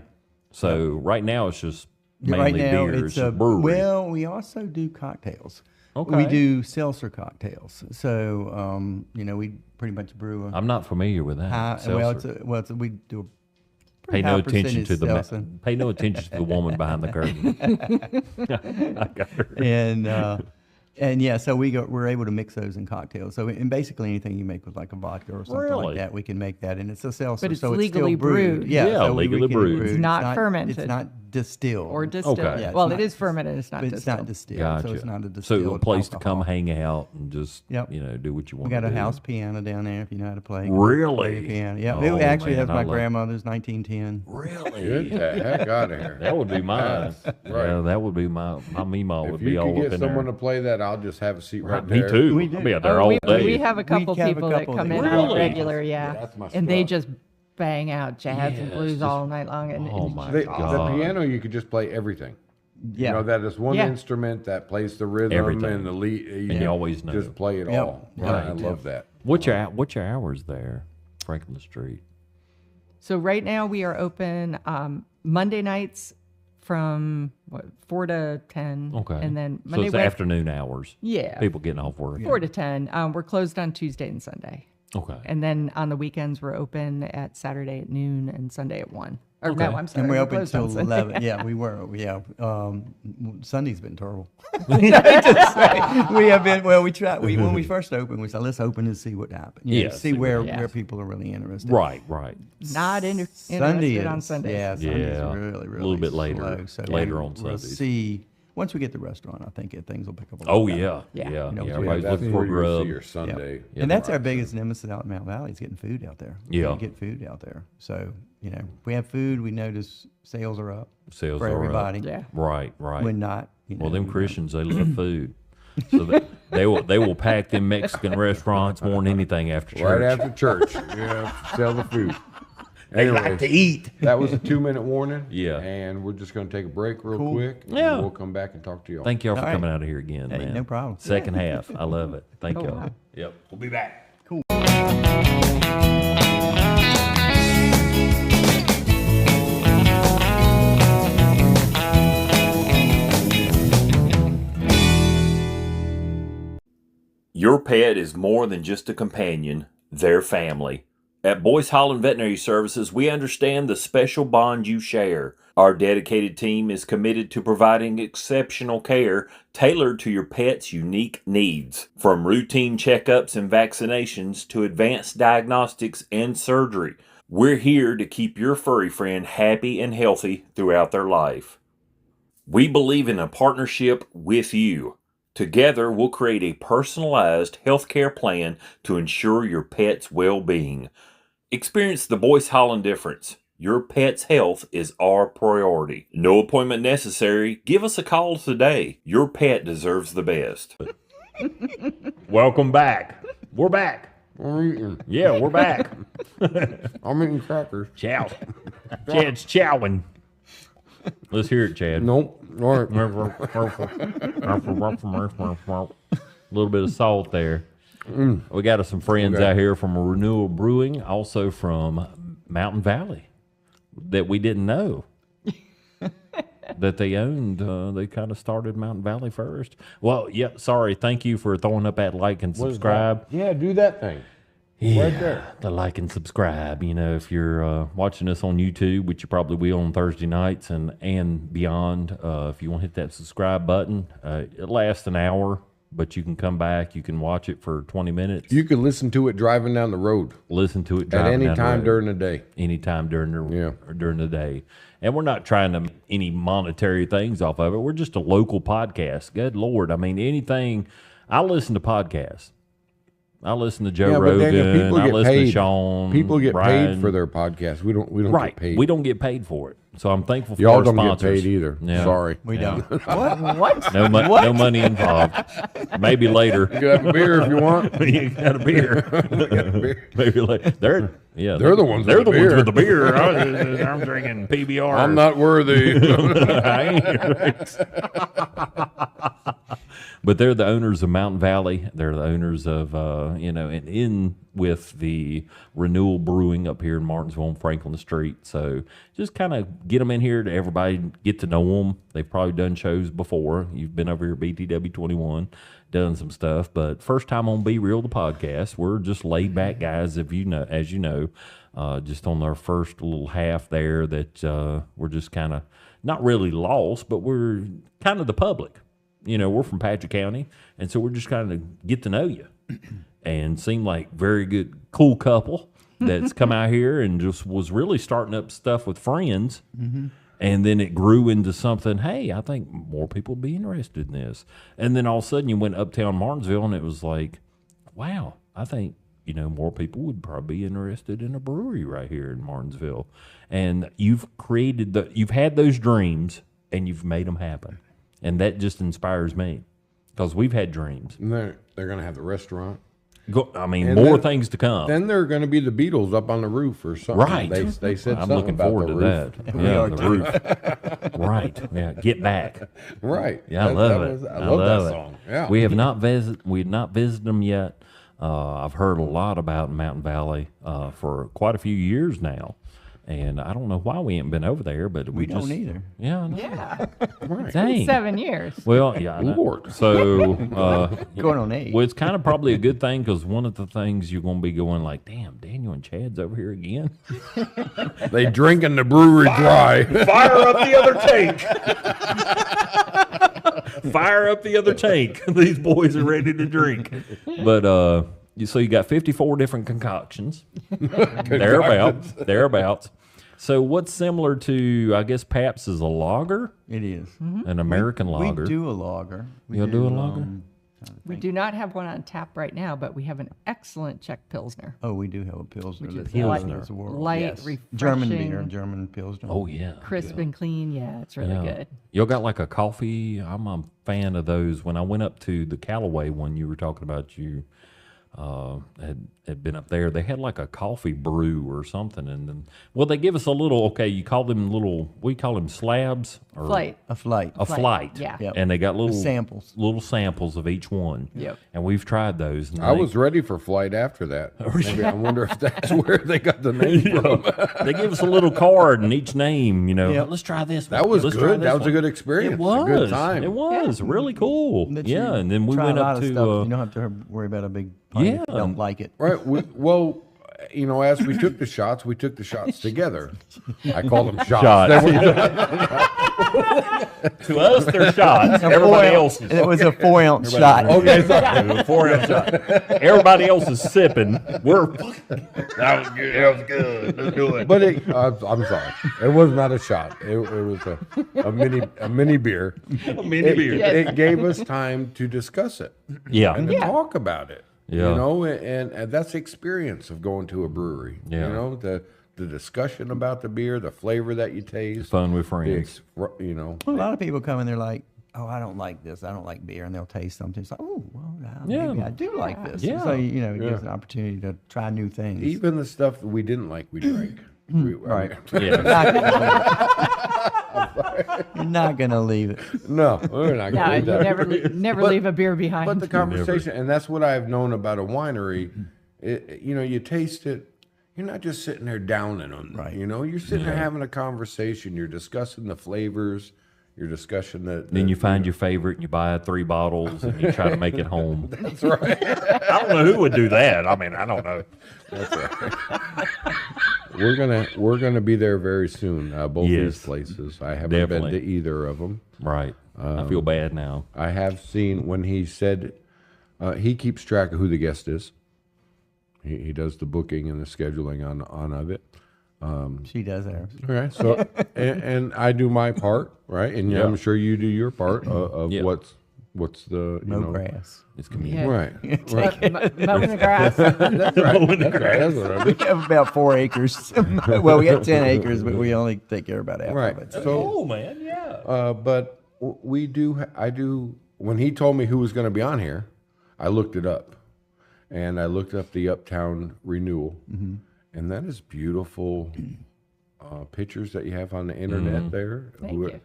B: So right now it's just mainly
E: Right now,
B: beer.
E: it's
B: a
E: a
B: brewery.
E: well. We also do cocktails.
B: Okay.
E: We do seltzer cocktails. So we pretty much brew.
B: I'm not familiar with that.
E: Seltzer. We do a
B: Pay
E: pretty
B: no
E: high
B: attention to
E: percentage
B: the
E: seltzer.
B: pay no attention to the woman behind the curtain. I got her.
E: And yeah, so we're able to mix those in cocktails. So and basically anything you make with like a vodka or something
B: Really?
E: like that, we can make that, and it's a seltzer.
D: But it's
E: so
D: legally
E: it's still brewed.
D: brewed.
E: Yeah,
B: Yeah,
E: so we
B: legally
E: get it
B: brewed. It's
D: not fermented.
E: It's not distilled
D: Or distilled.
B: Okay.
E: Yeah, it's
D: Well,
E: not-
D: it is fermented. It's not
E: but
D: distilled.
E: it's not distilled.
B: Gotcha.
E: So it's not a distilled.
B: So a place to
E: alcohol.
B: come hang out and just
E: Yep.
B: do what you want.
E: We got
B: to
E: a
B: do.
E: house piano down there if you know how to play.
B: Really?
E: Play the piano. Yeah,
B: Oh,
E: it actually
B: man,
E: has
B: I
E: my
B: love-
E: grandmother's 1910.
B: Really?
C: Get the heck out of here.
B: That would be mine.
C: Right.
B: Yeah, that would be my Meemaw would
C: If
B: be
C: you
B: all
C: could
B: up
C: get
B: in
C: someone
B: there.
C: to play that, I'll just have a seat right
B: Me
C: there.
B: too.
E: We do.
B: I'll be out there
D: Oh,
B: all
D: we
B: day.
D: have a couple
E: have a
D: people that
E: couple
D: come
E: that
D: in
E: come
D: on
B: Really?
D: regular, yeah.
C: That's my
D: And they
C: spot.
D: just bang out jazz and
B: Yes,
D: blues
B: just-
D: all night long. And
B: Oh my
C: The
B: God.
C: piano, you could just play everything.
E: Yeah.
C: You know, that is one
D: Yeah.
C: instrument that plays the rhythm
B: Everything.
C: and the lead.
B: And you always know.
C: Just play it
E: Yep.
C: all.
E: Right.
C: I love that.
B: What's your hours there, Franklin Street?
D: So right now we are open Monday nights from 4 to 10.
B: Okay.
D: And then
B: so
D: Monday,
B: it's afternoon hours.
D: Yeah.
B: People getting off work.
D: 4 to 10. We're closed on Tuesday and Sunday.
B: Okay.
D: And then on the weekends, we're open at Saturday at noon and Sunday at 1. Or
B: Okay.
D: no, I'm sorry.
E: And we're
D: we're
E: open
D: closed on
E: till
D: Sunday.
E: 11. Yeah, we were. Yeah. Sunday's been terrible. We have been, well, we tried, when we first opened, we said, let's open and see what happens.
B: Yeah,
E: See
B: see what
E: where
D: happens.
E: people are really interested.
B: Right. Right.
D: Not
E: Sunday
D: interested
E: is,
D: on Sundays.
E: Yeah, Sunday's
B: Yeah,
E: really, really
B: a little bit later-
E: slow. So
B: later on
E: we'll
B: Sundays.
E: see. Once we get the restaurant, I think things will pick up a
B: Oh
E: little better.
B: yeah.
D: Yeah.
B: Yeah.
E: You know,
B: Yeah.
E: we
B: Everybody's
C: that's
B: looking for
C: where you'll see
B: grub.
C: your Sunday.
B: Yeah,
E: And that's
B: right.
E: our biggest nemesis out in Mountain Valley is getting food out there.
B: Yeah.
E: You get food out there. So, if we have food, we notice sales are up
B: Sales
E: for
B: are up.
E: everybody.
D: Yeah.
B: Right. Right.
E: When not,
B: Well, them
E: we don't.
B: Christians, they love food. So they will pack them Mexican restaurants more than anything after church.
C: Right after church. Sell the food. Anyway,
F: eat.
C: that was a 2-minute warning.
B: Yeah.
C: And we're just going to take a break real
E: Cool.
C: quick. and
B: Yeah.
C: We'll come back and talk to y'all.
B: Thank y'all for
E: All right.
B: coming out of here again,
E: Hey,
B: man.
E: no problem.
B: Second half, I love it. Thank y'all. Yep.
F: We'll be back.
B: Your pet is more than just a companion, they're family. At Boyce Holland Veterinary Services, we understand the special bond you share. Our dedicated team is committed to providing exceptional care tailored to your pet's unique needs. From routine checkups and vaccinations to advanced diagnostics and surgery, we're here to keep your furry friend happy and healthy throughout their life. We believe in a partnership with you. Together, we'll create a personalized healthcare plan to ensure your pet's well-being. Experience the Boyce Holland difference. Your pet's health is our priority. No appointment necessary. Give us a call today. Your pet deserves the best. Welcome back. We're back.
C: I'm eating.
B: Yeah, we're back.
C: I'm eating crackers.
B: Chow. Chad's chowing. Let's hear it, Chad.
C: Nope. All right.
B: A little bit of salt there. We got us some friends
C: Okay.
B: out here from Renewal Brewing, also from Mountain Valley, that we didn't know that they owned. They kind of started Mountain Valley first. Well, yeah, sorry. Thank you for throwing up that like and
C: What is
B: subscribe.
C: that? Yeah, do that thing.
B: Yeah,
C: Right there.
B: the like and subscribe. If you're watching us on YouTube, which you probably will on Thursday nights and beyond, if you want to hit that subscribe button, it lasts an hour, but you can come back. You can watch it for 20 minutes.
C: You can listen to it driving down the road
B: Listen to it
C: at
B: driving
C: any
B: down the
C: time
B: road.
C: during the day.
B: Anytime during the
C: Yeah.
B: or during the day. And we're not trying to make any monetary things off of it. We're just a local podcast. Good Lord. I mean, anything. I listen to podcasts. I listen to Joe
C: Yeah, but
B: Rogan.
C: Daniel, people
B: I
C: get
B: listen to
C: paid.
B: Sean.
C: People get
B: Brian.
C: paid for their podcast. We don't
B: Right.
C: get paid.
B: We don't get paid for it. So I'm thankful for
C: Y'all
B: our
C: don't
B: sponsors.
C: get paid either.
B: Yeah.
C: Sorry.
E: We don't.
D: What?
B: No money involved. Maybe later.
C: You can have a beer if you want.
B: You got a beer. Maybe later. They're
C: the ones
B: They're
C: with
B: the
C: the
B: ones
C: beer.
B: with the beer. I'm drinking PBR.
C: I'm not worthy.
B: I ain't. But they're the owners of Mountain Valley. They're the owners of, and in with the Renewal Brewing up here in Martinsville on Franklin Street. So just kind of get them in here to everybody get to know them. They've probably done shows before. You've been over here at BTW 21, done some stuff. But first time on Be Real, the podcast. We're just laid back guys, as you know. Just on our first little half there that we're just kind of not really lost, but we're kind of the public. We're from Patrick County, and so we're just kind of get to know you and seem like very good, cool couple that's come out here and just was really starting up stuff with friends. Mm-hmm. And then it grew into something, hey, I think more people would be interested in this. And then all of a sudden you went uptown Martinsville, and it was like, wow, I think, more people would probably be interested in a brewery right here in Martinsville. And you've had those dreams, and you've made them happen. And that just inspires me because we've had dreams.
C: And they're going to have the restaurant.
B: More things to come.
C: Then they're going to be the Beatles up on the roof or something.
B: Right.
C: They said
B: I'm
C: something
B: looking
C: about
B: forward
C: the
B: to
C: roof.
B: that. Yeah, the roof. Right. Yeah. Get back.
C: Right.
B: Yeah, I love it.
C: I love that song. Yeah.
B: We have not visited them yet. I've heard a lot about Mountain Valley for quite a few years now. And I don't know why we ain't been over there, but we
E: don't
B: just
E: either.
B: Yeah, I know.
D: Yeah.
C: Right.
B: Dang.
D: 7 years.
B: Well, yeah, I know.
C: Lord.
B: So
E: Going on 8.
B: well, it's kind of probably a good thing because one of the things you're going to be going like, damn, Daniel and Chad's over here again.
C: They drinking the brewery dry.
B: Fire up the other tank. Fire up the other tank. These boys are ready to drink. But so you got 54 different concoctions. Thereabouts. So what's similar to, I guess, Pabst is a lager,
E: It is.
B: an American lager.
E: We do a lager.
B: You'll do a lager?
D: We do not have one on tap right now, but we have an excellent Czech Pilsner.
E: Oh, we do have a Pilsner.
D: Which is
E: that's
D: light-
E: out there as a world.
D: light,
E: Yes. German beer,
D: refreshing.
E: German Pilsner.
B: Oh, yeah.
D: Crisp and clean. Yeah, it's really
B: Yeah.
D: good.
B: Y'all got like a coffee? I'm a fan of those. When I went up to the Callaway one you were talking about, you had been up there. They had like a coffee brew or something, and then they give us a little. Okay, you call them little. We call them slabs or
D: Flight.
E: A flight.
B: a flight.
D: Yeah.
E: Yep.
B: And they got little
E: samples.
B: little samples of each one.
D: Yep.
B: And we've tried those. And
C: I was ready for flight after that. Maybe I wonder if that's where they got the name from.
B: They give us a little card and each name.
E: Yep.
B: Let's try this.
C: That was
B: Let's try
C: good.
B: this
C: That was a
B: one.
C: good experience.
B: It was
C: A good time.
B: It was really cool.
E: But
B: Yeah,
E: you
B: and then we
E: try
B: went
E: a lot
B: up
E: of
B: to.
E: stuff. You don't have to worry about a big pint if you
B: Yeah.
E: don't like it.
C: Right. Well, as we took the shots together. I call them shots.
B: Shots.
C: They were-
B: To us, they're shots. Everybody else is.
E: And it was a 4-ounce shot.
C: okay, sorry.
B: It was a 4-ounce shot. Everybody else is sipping. We're
F: That was good. That was good. Let's do it.
C: But I'm sorry. It was not a shot. It was a mini beer.
B: mini beer.
C: It gave us time to discuss it
B: Yeah.
C: and to talk about it.
B: Yeah.
C: And that's the experience of going to a brewery.
B: Yeah.
C: The discussion about the beer, the flavor that you taste.
B: Fun with
C: the
B: friends.
E: A lot of people come and they're like, "Oh, I don't like this. I don't like beer," and they'll taste something. It's like, "Oh, well,
B: Yeah.
E: maybe I do like this."
B: Yeah.
E: So it gives an opportunity to try new things.
C: Even the stuff that we didn't like, we drank.
E: Right.
B: Yeah.
E: You're not gonna leave it.
C: No, we're not
D: No,
C: going
D: you
C: to do that.
D: never
C: But-
D: leave a beer behind.
C: But the conversation, and that's what I've known about a winery. You taste it. You're not just sitting there downing them.
E: Right.
C: You're sitting there having a conversation. You're discussing the flavors. You're discussing
B: Then you find your favorite and you buy 3 bottles and you try to make it home.
C: That's right.
B: I don't know who would do that. I mean, I don't know.
C: That's right. We're gonna be there very soon. Both
B: Yes.
C: these places. I haven't
B: Definitely.
C: been to either of them.
B: Right. I feel bad now.
C: I have seen when he said he keeps track of who the guest is. He does the booking and the scheduling on of it.
E: She does ours.
C: Okay, so and I do my part, right? And
B: Yeah.
C: I'm sure you do your part of
B: Yeah.
C: what's What's the
E: No grass.
B: It's community.
D: Yeah.
C: right?
D: Mowing the grass.
C: That's right. That's what I
E: We
C: mean.
E: have about 4 acres. Well, we have 10 acres, but we only take care of about half
C: Right.
E: of it.
C: So,
B: Oh man, yeah.
C: but we do. I do. When he told me who was going to be on here, I looked it up, and I looked up the Uptown Renewal, and that is beautiful pictures that you have on the internet there.
D: Thank you.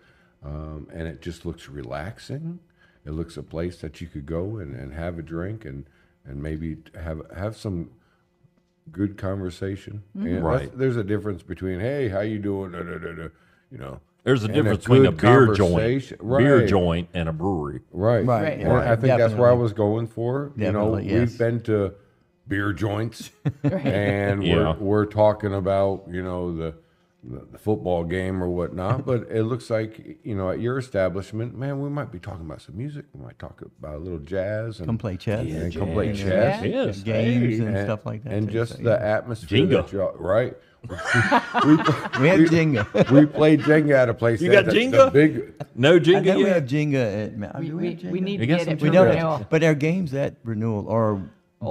C: And it just looks relaxing. It looks a place that you could go and have a drink and maybe have some good conversation. And
B: Right.
C: there's a difference between, hey, how you doing? Da, da, da, da, you know.
B: There's a
C: and
B: difference between a
C: good
B: beer joint,
C: conversation.
B: beer
C: Right.
B: joint, and a brewery.
C: Right.
E: Right,
C: And
E: right.
C: I think that's where I
E: Definitely.
C: was going for.
E: Definitely,
C: We've
E: yes.
C: been to beer joints and
B: Yeah.
C: we're talking about, the football game or whatnot, but it looks like, at your establishment, man, we might be talking about some music. We might talk about a little jazz and
E: Come play chess.
C: and come play
E: And,
C: chess.
B: Yes.
E: games
B: Hey.
E: and stuff like that.
C: And
E: too,
C: just
E: so,
C: the
E: yeah.
C: atmosphere.
B: Jenga.
C: That y'all, right.
E: We have Jenga.
C: We played Jenga at a place.
B: You
C: that
B: got
C: the
B: Jenga?
C: big,
B: No
E: I
B: Jenga
E: know we
B: yet?
E: have Jenga at Mount.
D: We,
E: do
D: we,
E: have Jenga?
D: we need
B: You
D: to
B: got
D: get
B: some
D: it
E: We
D: from
E: don't,
D: Renewal.
E: but our games at Renewal are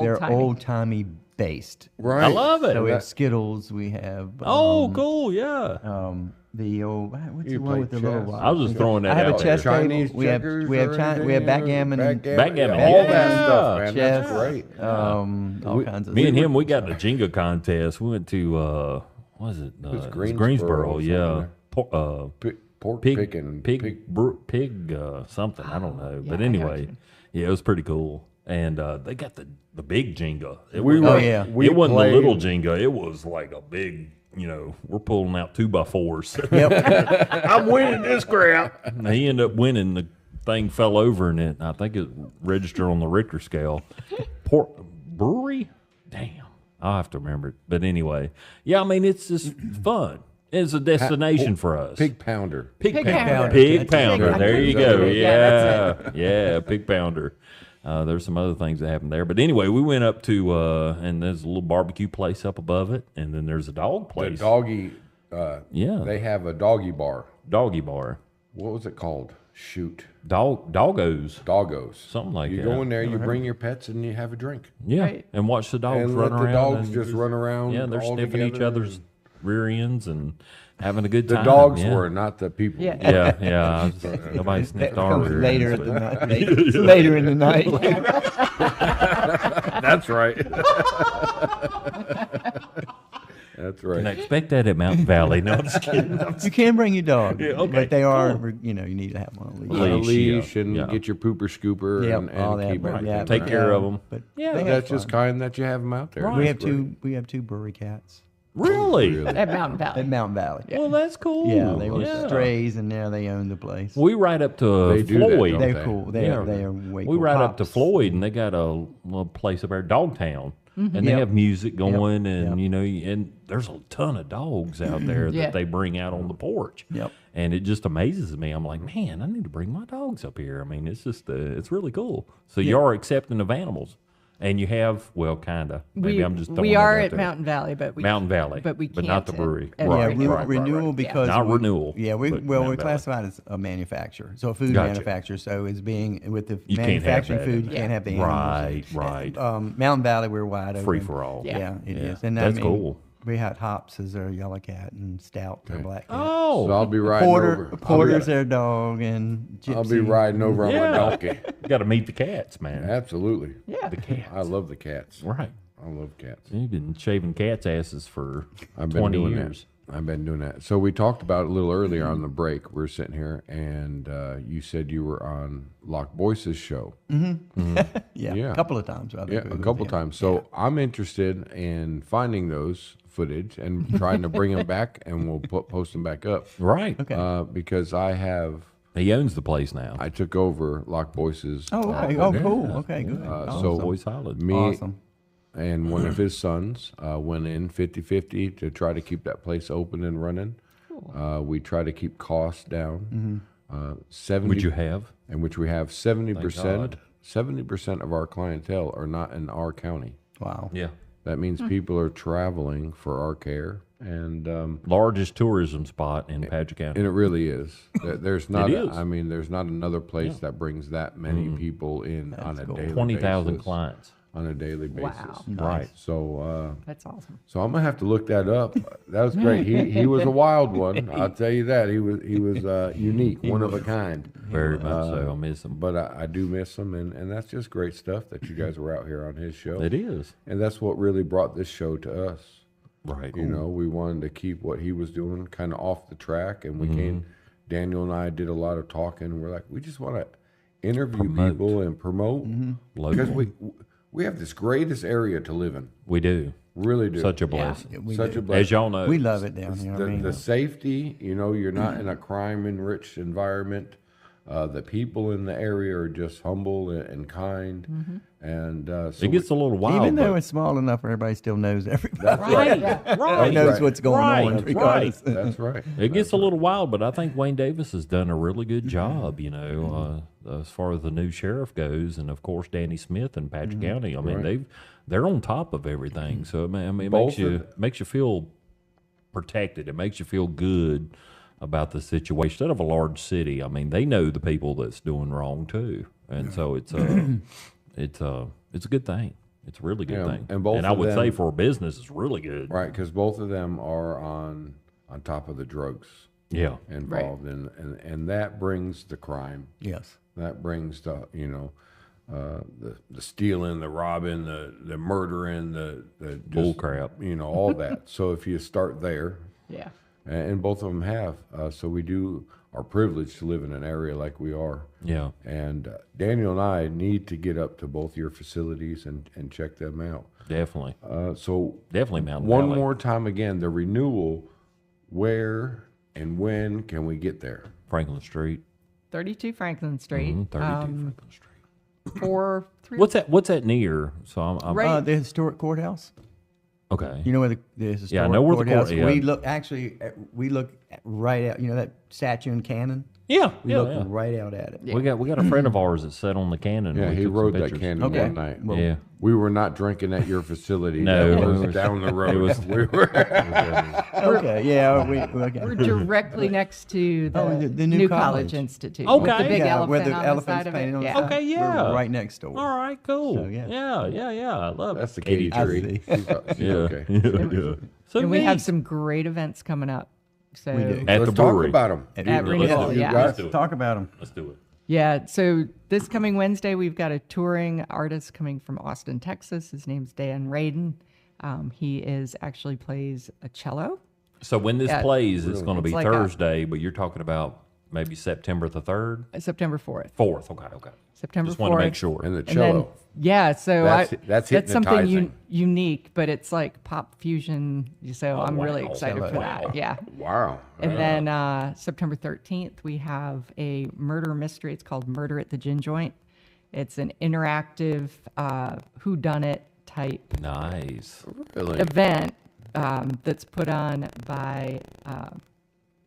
E: they're
D: Old-timey.
E: old-timey based.
C: right.
B: I love it.
E: So we have Skittles. We have
B: Oh, cool, yeah.
E: the old what's
C: You
E: the one
C: play
E: with the little
C: chess.
E: rock?
B: I was just throwing that
E: I have
B: out
E: a chess
B: there.
C: Chinese
E: table. We have
C: checkers
E: we have
C: or
E: China, we have
C: anything, or
E: backgammon and
B: Backgammon,
C: all
B: yeah.
C: that stuff, man.
E: chess.
C: That's great.
E: all kinds of
B: Me and
E: stuff.
B: him, we got in a Jenga contest. We went to, what was it? It was
C: Greensboro
B: Greensboro,
C: or
B: yeah.
C: something. Pork
B: Pig,
C: picking.
B: pig, something. I don't know. But
D: I
B: anyway,
D: gotcha.
B: yeah, it was pretty cool. And they got the big Jenga. It
C: We
B: wasn't,
C: were-
E: yeah.
C: we
B: it wasn't
C: played-
B: the little Jenga. It was like a big, we're pulling out 2x4s.
E: Yep.
B: I'm winning this crap. And he ended up winning. The thing fell over in it. I think it registered on the Richter scale. Brewery? Damn. I'll have to remember it. But anyway, yeah, I mean, it's just fun. It's a destination for us.
C: Pig pounder.
B: Pig
D: Pig
B: pounder.
D: pounder.
B: Pig
E: That's
B: pounder.
C: it.
B: There you
C: Is that
B: go.
C: right?
B: Yeah.
D: Yeah,
B: Yeah, pig pounder. There's some other things that happened there. But anyway, we went up to, and there's a little barbecue place up above it. And then there's a dog
C: The
B: place.
C: doggy.
B: Yeah.
C: They have a doggy bar.
B: Doggy bar.
C: What was it called? Shoot.
B: Doggos.
C: Doggos.
B: Something like
C: you
B: that.
C: go in there, you bring your pets, and you have a drink.
B: Yeah.
D: Right.
B: And watch the dogs
C: And
B: run
C: let the
B: around.
C: dogs
B: and
C: just run around
B: Yeah, they're
C: all
B: sniffing each
C: together.
B: other's rear ends and having a good
C: The
B: time.
C: dogs
B: yeah.
C: were, not the people.
D: Yeah.
B: Yeah, yeah. Nobody
E: That
B: sniffed our
E: comes
B: rear
E: later
B: ends,
E: at the
B: but-
E: night. Later in the night.
C: That's right. That's
B: Can I
C: right.
B: expect that at Mountain Valley? No, I'm just kidding.
E: You can bring your dog,
B: Yeah, okay,
E: but they are,
B: cool.
E: you need to have one on a leash.
B: Leash.
C: A leash
B: yeah,
C: and
B: yeah.
C: get your pooper scooper
E: Yep,
C: and
E: all that.
C: keep
E: but
C: everything.
E: yeah,
B: Take
E: but,
B: care of 'em.
E: But
B: Yeah.
E: they have
C: That's just
E: fun.
C: kind that you have them out there.
E: We
C: That's
E: have
C: great.
E: we have two brewery cats
B: Really?
D: At Mountain Valley.
E: at Mountain Valley.
B: Well, that's cool.
E: Yeah, they were
B: Yeah.
E: strays, and now they own the place.
B: We ride up to
C: They do that,
B: Floyd.
C: don't
E: They're cool. They
B: Yeah.
E: are they are way
B: We
E: cool.
B: ride up to
E: Hops.
B: Floyd, and they got a little place up there, Dogtown, and they
E: Yep.
B: have music going, and
E: Yep.
B: and there's a ton of dogs out there
D: Yeah.
B: that they bring out on the porch.
E: Yep.
B: And it just amazes me. I'm like, man, I need to bring my dogs up here. I mean, it's just it's really cool. So you are accepting of animals, and you have kind of. Maybe I'm just throwing
D: we
B: it
D: are
B: out
D: at
B: there.
D: Mountain Valley, but we
B: Mountain Valley,
D: but we can't
B: not the brewery.
D: at
B: Right,
E: Yeah,
B: right,
E: Renewal
B: right.
E: because
B: Not
E: we-
B: Renewal,
E: Yeah,
B: but
E: we're
B: Mountain Valley.
E: classified as a manufacturer, so a food
B: Gotcha.
E: manufacturer. So it's being with the
B: You can't have
E: manufacturing
B: that
E: food,
B: in
E: you
B: there.
E: can't have the
B: Right,
E: animals.
B: right.
E: Mountain Valley, we're wide open.
B: Free for all.
E: Yeah, it is.
B: Yeah.
E: And
B: That's cool.
E: We had hops as our yellow cat and stout their black cat.
B: Oh,
C: So I'll be riding over.
E: Porter's their dog, and Gypsy.
C: I'll be riding over on my
B: Yeah.
C: donkey.
B: got to meet the cats, man.
C: Absolutely.
D: Yeah.
B: The cats.
C: I love the cats.
B: Right.
C: I love cats.
B: You've been shaving cats' asses for
C: I've been
B: 20
C: doing
B: years.
C: that. I've been doing that. So we talked about it a little earlier on the break. We're sitting here, and you said you were on Lock Boyce's show.
E: Yeah,
C: Yeah.
E: a couple of times. I
C: Yeah,
E: think
C: a
E: with
C: couple
E: him.
C: times. So I'm interested in finding those footage and trying to bring them back, and we'll post them back up.
B: Right.
E: Okay.
C: Because
B: He owns the place now.
C: I took over Lock Boyce's.
E: Oh, okay. Oh, cool. Okay, good.
C: So
B: Boy solid.
C: me
E: Awesome.
C: and one of his sons went in 50-50 to try to keep that place open and running. We try to keep costs down. 70,
B: Would you have?
C: in which we have 70%.
B: God.
C: 70% of our clientele are not in our county.
E: Wow.
B: Yeah.
C: That means people are traveling for our care, and
B: Largest tourism spot in Padgett County.
C: and it really is. There's not.
B: is.
C: I mean, there's not another place that brings that many people in on a daily
B: 20,000
C: basis.
B: clients.
C: On a daily basis.
D: Wow.
B: Right.
C: So,
D: That's awesome.
C: so I'm gonna have to look that up. That was great. He was a wild one. I'll tell you that. He was unique, one of a kind.
B: Very much so. I miss him.
C: But I do miss him, and that's just great stuff that you guys were out here on his show.
B: It is.
C: And that's what really brought this show to us.
B: Right.
C: You know, we wanted to keep what he was doing kind of off the track, and we came. Daniel and I did a lot of talking. We're like, we just want to interview people and promote because we have this greatest area to live in.
B: We do.
C: Really do.
B: Such a blessing.
E: We
C: Such
E: do.
C: a blessing.
B: As y'all know.
E: We love it down here. I mean,
C: The safety, you know, you're not in a crime-enriched environment. The people in the area are just humble and kind, and so
B: it gets a little wild.
E: even though
B: but-
E: it's small enough, everybody still knows everybody.
B: right.
E: Everybody knows what's going on.
B: Right.
E: Regardless.
C: that's right.
B: It gets a little wild, but I think Wayne Davis has done a really good job, you know, as far as the new sheriff goes, and of course Danny Smith in Padgett County. I mean, they're on top of everything. So it
C: Both
B: makes you feel protected. It makes you feel good about the situation. Instead of a large city, I mean, they know the people that's doing wrong too, and so it's a good thing. It's a really good thing.
C: and both
B: I
C: of
B: would say
C: them-
B: for a business, it's really good.
C: Right, because both of them are on top of the drugs
B: Yeah.
C: involved, and that brings the crime.
E: Yes.
C: That brings the the stealing, the robbing, the murdering, the
B: Bull crap.
C: You know, all that. So if you start there,
D: Yeah.
C: and both of them have, so we are privileged to live in an area like we are.
B: Yeah.
C: And Daniel and I need to get up to both your facilities and check them out.
B: Definitely.
C: So
B: Definitely Mountain
C: one
B: Valley.
C: more time again, the renewal. Where and when can we get there?
B: Franklin Street.
D: 32 Franklin Street.
B: 32 Franklin Street.
D: 3.
B: What's that near? So I'm
D: Right.
E: The historic courthouse.
B: okay.
E: You know where the historic
B: I know where the
E: courthouse.
B: court- yeah.
E: We look right out. You know that statue in Cannon.
B: Yeah.
E: We
B: Yeah.
E: look
B: Yeah.
E: right out at it.
B: We got a friend of ours that sat on the cannon.
C: Yeah,
B: We
C: he
B: took some
C: rode that
B: pictures.
C: cannon
E: Okay.
C: one night.
E: Well,
B: Yeah.
C: We were not drinking at your facility.
B: No,
C: that
B: it
C: was
B: was-
C: down the road.
B: it was-
C: we were.
E: Okay. Yeah.
D: We're directly next to the,
E: new
D: New
E: college.
D: College Institute.
B: Okay.
D: With the big
E: Yeah,
D: elephant
E: where the
D: on
E: elephant's
D: the side of
E: painted
D: it.
E: on the
D: Yeah.
E: side.
B: Okay, yeah.
E: We're right next door.
B: All right, cool.
E: So, yeah.
B: Yeah. I love
C: That's the
B: Katie
C: Katie
B: tree.
C: tree. She's
B: Yeah.
C: okay.
B: Yeah. So
D: And we
B: neat.
D: have some great events coming up. So
E: We do.
B: At
C: Let's
B: the
C: talk
B: brewery.
C: about them.
D: At Renewal,
C: You
D: yeah.
C: guys-
B: do it.
E: Talk about them.
B: Let's do it.
D: Yeah, so this coming Wednesday, we've got a touring artist coming from Austin, Texas. His name's Dan Radin. He actually plays a cello.
B: So when this
D: Yeah.
B: plays, it's going to be
D: It's like a-
B: Thursday, but you're talking about maybe September the 3rd?
D: September 4th.
B: 4th. Okay.
D: September
B: Just want to
D: 4th.
B: make sure.
C: And the
D: And
C: cello.
D: then, yeah, so
C: That's
D: that's something
C: hypnotizing.
D: unique, but it's like pop fusion. So I'm really
B: wow.
D: excited for
B: Wow.
D: that. Yeah.
C: Wow.
D: And then September 13th, we have a murder mystery. It's called Murder at the Gin Joint. It's an interactive whodunit type
B: Nice.
C: Really?
D: event that's put on by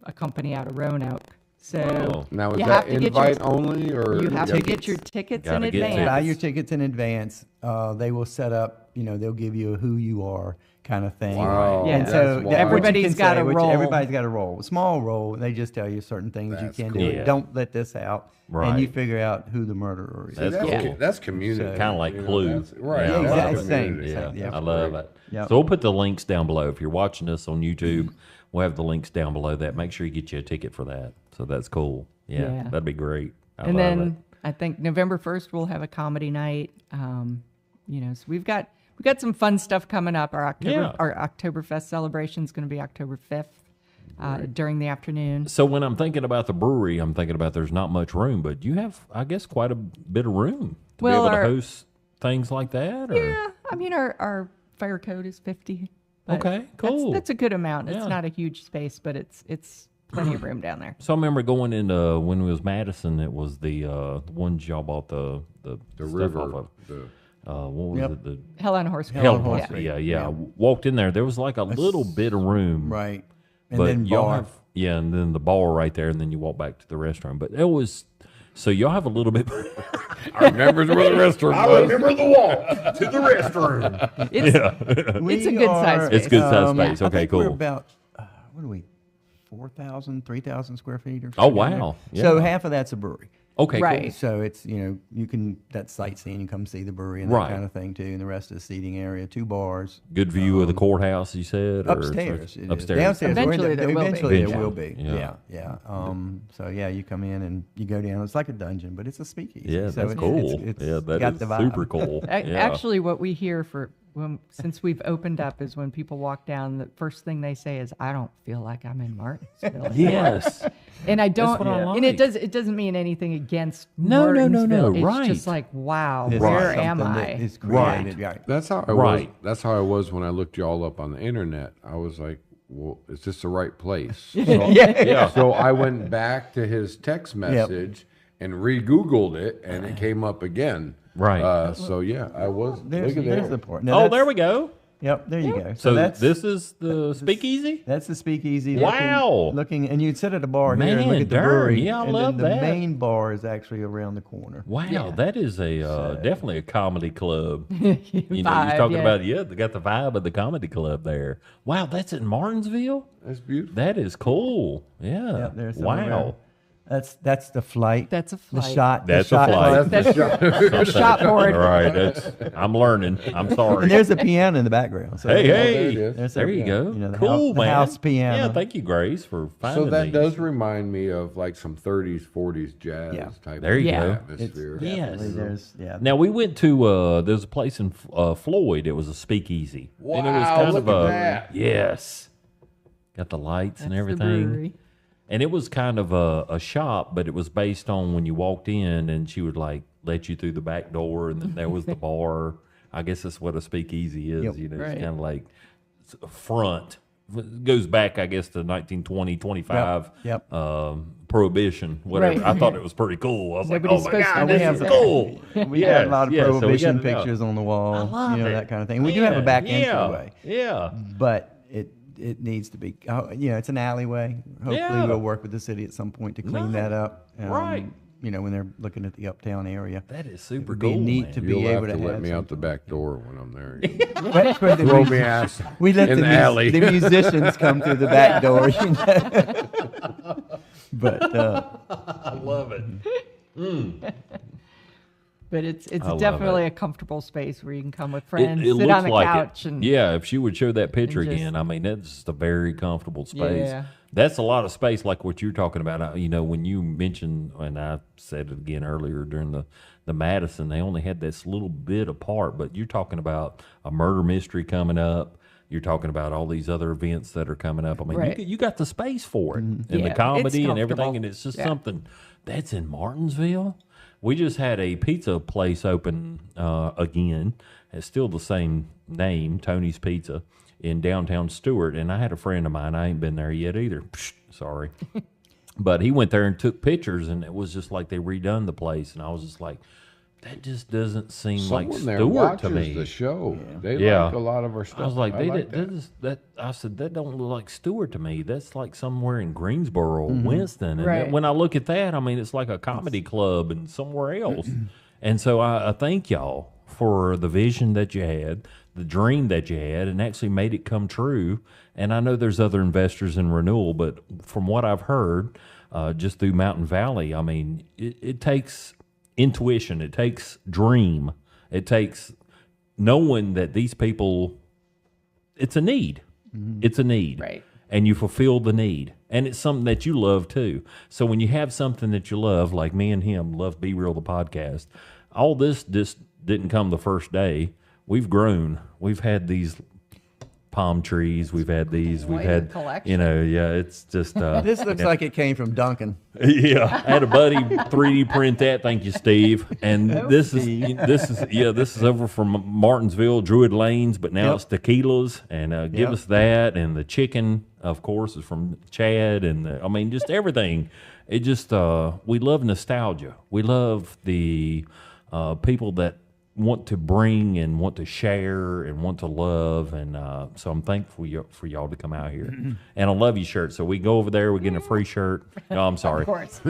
D: a company out of Roanoke. So
B: Oh.
C: Now is
D: you
C: that
D: have to get your-
C: invite only or
D: you have to
C: gotta
D: get your tickets
B: Gotta
D: in
B: get
D: advance.
E: Buy your tickets in advance. They will set up. You know, they'll give you a who you are kind of thing.
C: Wow,
D: Yeah,
E: And
D: that's
E: so
C: wild.
E: what you
D: Everybody's
E: can
D: got
E: say,
D: a
E: which
D: role.
E: Everybody's got a role. Small role. They just tell you certain things
C: That's
E: you can
C: cool.
E: do.
B: Yeah.
E: Don't let this out.
B: Right.
E: And you figure out who the murderer is.
B: That's
C: That's,
B: cool.
C: that's community.
E: So-
B: Kind of like
C: You know,
B: Clue.
C: that's- right.
B: Yeah, I
E: Yeah,
B: love
E: exactly.
B: it.
E: Same.
B: Yeah,
E: Yeah.
B: I love it.
E: Yep.
B: So we'll put the links down below. If you're watching us on YouTube, we'll have the links down below that. Make sure you get you a ticket for that. So that's cool. Yeah,
D: Yeah.
B: that'd be great. I
D: And
B: love
D: then
B: it.
D: I think November 1st we'll have a comedy night. So we've got some fun stuff coming up. Our Oktoberfest celebration is going to be October 5th during the afternoon.
B: So when I'm thinking about the brewery, I'm thinking about there's not much room, but you have, I guess, quite a bit of room to
D: Well,
B: be able
D: our-
B: to host things like that. Or?
D: Yeah, I mean our fire code is 50. but
B: Okay, cool.
D: That's a good amount. It's
B: Yeah.
D: not a huge space, but it's plenty of room down there.
B: So I remember going into when it was Madison. It was the ones y'all bought the
C: The
B: stuff
C: river.
B: off of.
C: The,
B: What was
E: Yep.
B: it? The
D: Hell on a Horse.
B: Hell
E: Horse
B: yeah.
E: Street.
B: Yeah.
E: Yeah.
B: Walked in there. There was like a little bit of room.
E: Right. And
B: But
E: then
B: y'all
E: bar.
B: have, and then the bar right there, and then you walk back to the restaurant. But it was So y'all have a little bit.
C: I remember where the restaurant
F: I
C: was.
F: remember the walk to the restroom.
D: It's a good size space.
B: It's good size space.
E: I
B: Okay,
E: think
B: cool.
E: We're about, what are we, 4,000, 3,000 square feet or
B: Oh,
E: something down
B: wow.
E: there. So
B: Yeah.
E: half of that's a brewery.
B: Okay,
D: Right.
E: So it's, you can, that's sightseeing, you come see the brewery and
B: Right.
E: that kind of thing too, and the rest of the seating area, 2 bars.
B: Cool. Good view of the courthouse, you said? Or
E: Upstairs. it is.
B: Upstairs.
E: Downstairs.
D: Eventually there will be.
E: Eventually there will
B: Eventually,
E: be.
B: yeah.
E: Yeah. So yeah, you come in and you go down. It's like a dungeon, but it's a speakeasy.
B: Yeah,
E: so
B: that's
E: it's,
B: cool.
E: It's
B: Yeah, that
E: got
B: is
E: the vibe.
B: super cool. Yeah.
D: Actually, what we hear since we've opened up is when people walk down, the first thing they say is, "I don't feel like I'm in Martinsville."
B: Yes.
D: And I don't,
B: what I
D: and it
B: like.
D: doesn't mean anything against
B: No,
D: Martinsville. It's
B: right.
D: just like, wow,
E: This is
D: where am
E: something
D: I?
E: that is created, right.
C: That's how I
B: Right.
C: was. That's how I was when I looked y'all up on the internet. I was like, "Well, is this the right place?" So,
B: Yeah.
C: so I went back to his text message and re-Googled it, and it came up again.
B: Right.
C: So yeah, I was.
E: There's,
C: look at
E: there's
C: that.
E: the port.
B: Oh, there we go.
E: Yep, there you go.
B: So
E: that's
B: this is the speakeasy?
E: That's the speakeasy.
B: Wow.
E: Looking, and you'd sit at a bar here and
B: Man,
E: look at the
B: darn,
E: brewery.
B: yeah, I
E: and
B: love
E: then the
B: that.
E: main bar is actually around the corner.
B: Wow, that is a definitely a comedy club. You know, you're
D: Vibe,
B: talking
D: yeah.
B: about they got the vibe of the comedy club there. Wow, that's in Martinsville.
C: That's beautiful.
B: That is cool. Yeah.
E: Yep, there's some
B: wow.
E: around. That's the flight.
D: That's a
E: The
D: flight.
E: shot.
B: That's
E: the
B: a
E: shot
B: flight.
D: That's shot board.
B: All right, that's I'm learning. I'm sorry.
E: And there's a piano in the background. So
B: hey,
C: there
B: hey,
C: it is.
E: There's
B: there
E: a-
B: you go.
E: the
B: Cool,
E: house,
B: man.
E: The house piano.
B: Yeah, thank you, Grace, for finding
C: So that
B: these.
C: does remind me of like some 30s, 40s jazz
E: Yeah.
C: type
B: There you
C: of
B: go.
C: atmosphere.
B: Yes.
E: Definitely there's, yeah.
B: Now we went to there's a place in Floyd. It was a speakeasy. And it was
C: Wow,
B: kind
C: look
B: of
C: at
B: a
C: that.
B: yes, got the lights and
D: That's the
B: everything.
D: brewery.
B: And it was kind of a shop, but it was based on when you walked in, and she would like let you through the back door, and then there was the bar. I guess that's what a speakeasy is.
E: Yep.
B: You know,
D: Right.
B: it's kind of like a front. It goes back, I guess, to 1920, 25.
E: Yep.
B: Prohibition, whatever.
D: Right.
B: I thought it was pretty cool. I was
D: Nobody's
B: like, oh my
D: supposed to
B: God,
D: know
B: this is
D: that.
B: cool.
E: We got a lot of
B: Yeah, so we
E: prohibition
B: got it out.
E: pictures on the wall.
B: I love it.
E: That kind of thing. We do have a back entryway,
B: Yeah.
E: but it needs to be. It's an alleyway. Hopefully,
B: Yeah.
E: we'll work with the city at some point to clean
B: No.
E: that up.
B: Right.
E: When they're looking at the uptown area.
B: That is super
E: It'd be
B: cool.
E: neat
B: man.
E: to be
C: You'll
E: able
C: have
E: to
C: to let
E: have
C: me
E: some-
C: out the back door when I'm there.
E: That's where the
C: Throw
E: mus-
C: me ass
E: We let
C: in
E: the,
C: the
E: mus-
C: alley.
E: the musicians come through the back door. But
B: I love it.
D: But it's
B: I love
D: definitely
B: it.
D: a comfortable space where you can come with friends,
B: It
D: sit
B: looks
D: on the
B: like
D: couch,
B: it.
D: and
B: Yeah, if she would show that picture
D: and just-
B: again, I mean, that's just a very comfortable space.
D: Yeah.
B: That's a lot of space, like what you're talking about. When you mentioned, and I said it again earlier during the Madison, they only had this little bit apart, but you're talking about a murder mystery coming up. You're talking about all these other events that are coming up. I mean,
D: Right.
B: you got the space for it, and
D: Yeah,
B: the
D: it's
B: comedy and everything,
D: comfortable.
B: and it's just
D: Yeah.
B: something that's in Martinsville. We just had a pizza place open again. It's still the same name, Tony's Pizza, in downtown Stewart. And I had a friend of mine. I ain't been there yet either. Psh, sorry. But he went there and took pictures, and it was just like they redone the place. And I was just like, that just doesn't seem like
C: Someone there
B: Stewart
C: watches
B: to me.
C: the show. They
B: Yeah.
C: like a lot of our stuff.
B: I was like,
C: that.
B: I said, that don't look like Stewart to me. That's like somewhere in Greensboro, Winston. And
D: Right.
B: when I look at that, I mean, it's like a comedy club and somewhere else. And so I thank y'all for the vision that you had, the dream that you had, and actually made it come true. And I know there's other investors in Renewal, but from what I've heard, just through Mountain Valley, I mean, it takes intuition, it takes dream, it takes knowing that these people, it's a need. It's a need.
D: Right.
B: And you fulfill the need. And it's something that you love too. So when you have something that you love, like me and him love Be Real the podcast, all this didn't come the first day. We've grown. We've had these palm trees. We've had these. We've
D: Quite a
B: had,
D: collection.
B: it's just.
E: this looks like it came from Duncan.
B: Yeah, I had a buddy 3D print that. Thank you, Steve. And this is over from Martinsville, Druid Lanes, but now
E: Yep.
B: it's tequilas. And give
E: Yep.
B: us that. And the chicken, of course, is from Chad. And just everything. It just we love nostalgia. We love the people that want to bring and want to share and want to love, and so I'm thankful for y'all to come out here. And I love you shirt. So we go over there, we're getting a free shirt. No, I'm sorry.
D: Of course.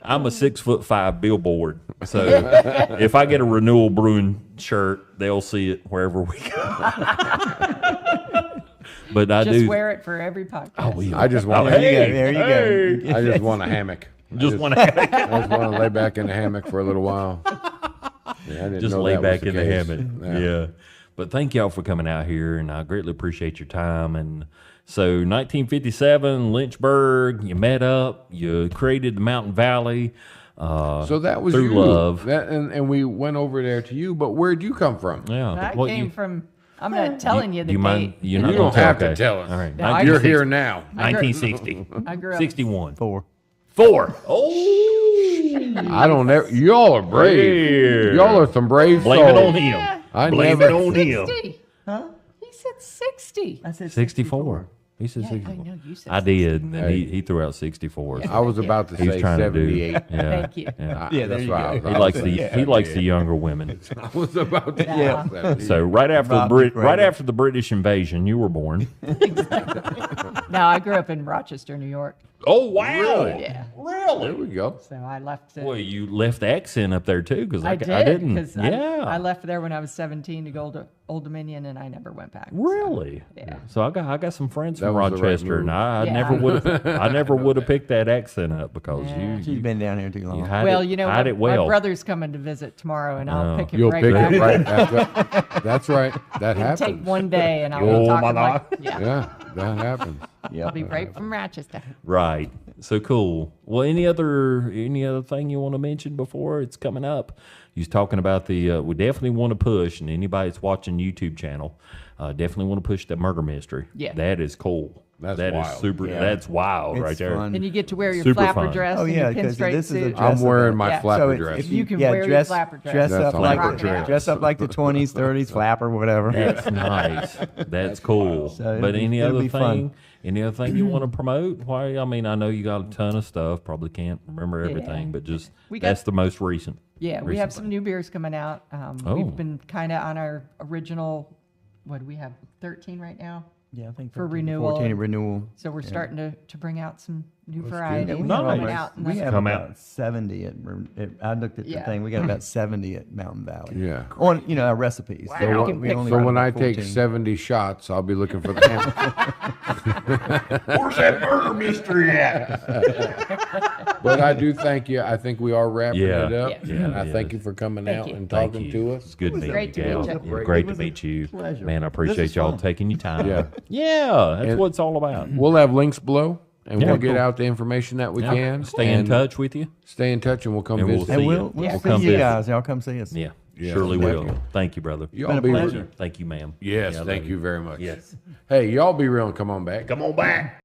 B: I'm a 6'5" billboard. So if I get a Renewal Brewing shirt, they'll see it wherever we go. But I
D: Just
B: do.
D: wear it for every podcast.
B: Oh, we
C: I just want.
E: There you go.
C: I just want a hammock.
B: just want to
C: I just want to lay back in the hammock for a little while. Yeah, I didn't
B: just
C: know
B: lay
C: that was
B: back in the
C: case.
B: hammock.
C: Yeah.
B: Yeah. But thank y'all for coming out here, and I greatly appreciate your time. And so 1957, Lynchburg, you met up, you created the Mountain Valley.
C: So that was
B: through
C: you.
B: love.
C: That, and we went over there to you, but where'd you come from?
B: Yeah.
D: I
B: What
D: came
B: you-
D: from. I'm not telling you the
B: you mind?
D: date.
B: You're
C: You
B: not
C: don't
B: gonna
C: have to
B: okay.
C: tell us.
B: All right.
D: No, I
C: You're
D: just-
C: here now.
B: 1960.
D: I grew up.
B: 61.
E: 4.
B: 4. Oh.
C: I don't ever. Y'all are brave. Y'all are some brave
B: Blame it on
C: souls.
B: him.
C: I
B: Blame
C: never.
B: it on him.
D: 60. Huh? He said 60.
E: I said
B: 64. He said
D: Yeah,
B: 64.
D: I know you said
B: I did, and
C: Hey.
B: he threw out 64.
C: I was about to
B: He's
C: say
B: trying to do.
C: 78.
B: Yeah.
D: Thank you.
B: Yeah.
E: Yeah, there
C: That's
E: you
C: right.
E: go.
B: He likes he likes the younger women.
C: I was about to.
D: Yeah.
C: say
B: So right after
E: Rob
B: right
E: McGregor.
B: after the British invasion, you were born.
D: No, I grew up in Rochester, New York.
B: Oh wow!
D: Yeah.
C: There we go.
D: So I left.
B: Well, you left the accent up there too, because
D: I
B: I
D: did
B: didn't.
D: because
B: Yeah,
D: I left there when I was 17 to go to Old Dominion, and I never went back.
B: really.
D: Yeah.
B: So I got some friends
C: That
B: from
C: was the right
B: Rochester, and
C: move.
B: I
D: Yeah.
B: never would have picked that accent up because
D: Yeah.
E: She's been down here too long.
B: you hide
D: Well,
B: it,
D: you know,
B: hide
D: my,
B: it well.
D: my brother's coming to visit tomorrow, and I'll
B: Oh.
D: pick him
C: You'll
D: right
C: pick
D: back.
C: it right. That's right. That
D: It'll take
C: happens.
D: one day, and I'll
B: Oh,
D: be
B: my
D: talking like,
B: God.
D: yeah,
C: Yeah, that happens.
D: I'll be right from Rochester.
B: Right. So cool. Well, any other thing you want to mention before it's coming up? You was talking about the we definitely want to push, and anybody that's watching YouTube channel, definitely want to push that murder mystery.
D: Yeah.
B: That is cool.
C: That's
B: That is
C: wild.
B: super.
E: Yeah.
B: That's wild
E: It's
B: right there.
E: fun.
D: And you get to wear your
B: Super
D: flapper
B: fun.
D: dress
E: Oh,
D: and
E: yeah,
D: your
E: 'cause
D: pinstripe
E: this is a
D: suit.
E: dress
C: I'm wearing
E: event.
C: my
D: Yeah.
C: flapper
E: it's-
C: dress.
E: if
D: You can wear your flapper dress.
E: Dress
C: That's
E: up
C: all
E: like
C: right.
E: dress up like the 20s, 30s flapper, whatever.
B: That's nice. That's cool.
E: So it'll
B: But
E: be-
B: any
E: it'll
B: other
E: be fun.
B: any other thing you want to promote? Why? I mean, I know you got a ton of stuff. Probably can't remember everything,
D: Yeah.
B: but just
D: We got-
B: that's the most recent.
D: Yeah, we have
B: recent
D: some new beers coming out.
B: Oh.
D: We've been kind of on our original. What do we have? 13 right now.
E: Yeah, I think
D: For
E: 13,
D: renewal.
E: 14 renewal.
D: So we're starting to bring out some new
C: That's
D: variety.
C: good.
E: We
B: Nice.
E: have,
D: Coming
E: almost-
D: out in
E: we
D: the-
E: have
B: Come
E: about
B: out.
E: 70 I looked at the
D: Yeah.
E: thing. We got about 70 at Mountain Valley.
C: Yeah.
E: On our recipes.
D: Wow.
E: So
D: You
E: we
D: can pick
E: only
C: So
E: run
C: when
E: about
C: I take
E: 14.
C: 70 shots, I'll be looking for the hammer.
F: Where's that murder mystery at?
C: But I do thank you. I think we are wrapping
B: Yeah.
C: it up.
D: Yeah.
C: And I
B: Yeah.
C: thank you for coming
D: Thank
C: out
D: you.
C: and
B: Thank
C: talking
B: you.
C: to
B: It's
C: us.
B: good meeting
D: great
B: you,
D: to meet
B: Gal.
D: you.
B: Yeah, great
E: It
B: to
E: was a
B: meet you.
E: pleasure.
B: Man, I
E: This
B: appreciate
E: is
B: y'all
E: fun.
B: taking your time.
C: Yeah.
B: Yeah, that's
C: And-
B: what it's all about.
C: We'll have links below, and
B: Yeah,
C: we'll get
B: cool.
C: out the information that we
B: Yeah.
C: can.
B: Stay in
C: and
B: touch with you.
C: Stay in touch, and we'll come
B: And we'll
C: visit.
B: see
E: And
B: you.
E: we'll
B: We'll
E: see
B: come
E: you
B: visit.
E: guys. Y'all come see us.
B: Yeah,
C: Yeah,
B: surely
C: definitely.
B: will. Thank you, brother.
C: Y'all
E: Been a
C: be
E: pleasure.
B: Thank you, ma'am.
C: Yes,
B: Yeah, I
C: thank
B: love
C: you very much.
B: Yes.
C: Hey, y'all be real and come on back.
F: Come on back.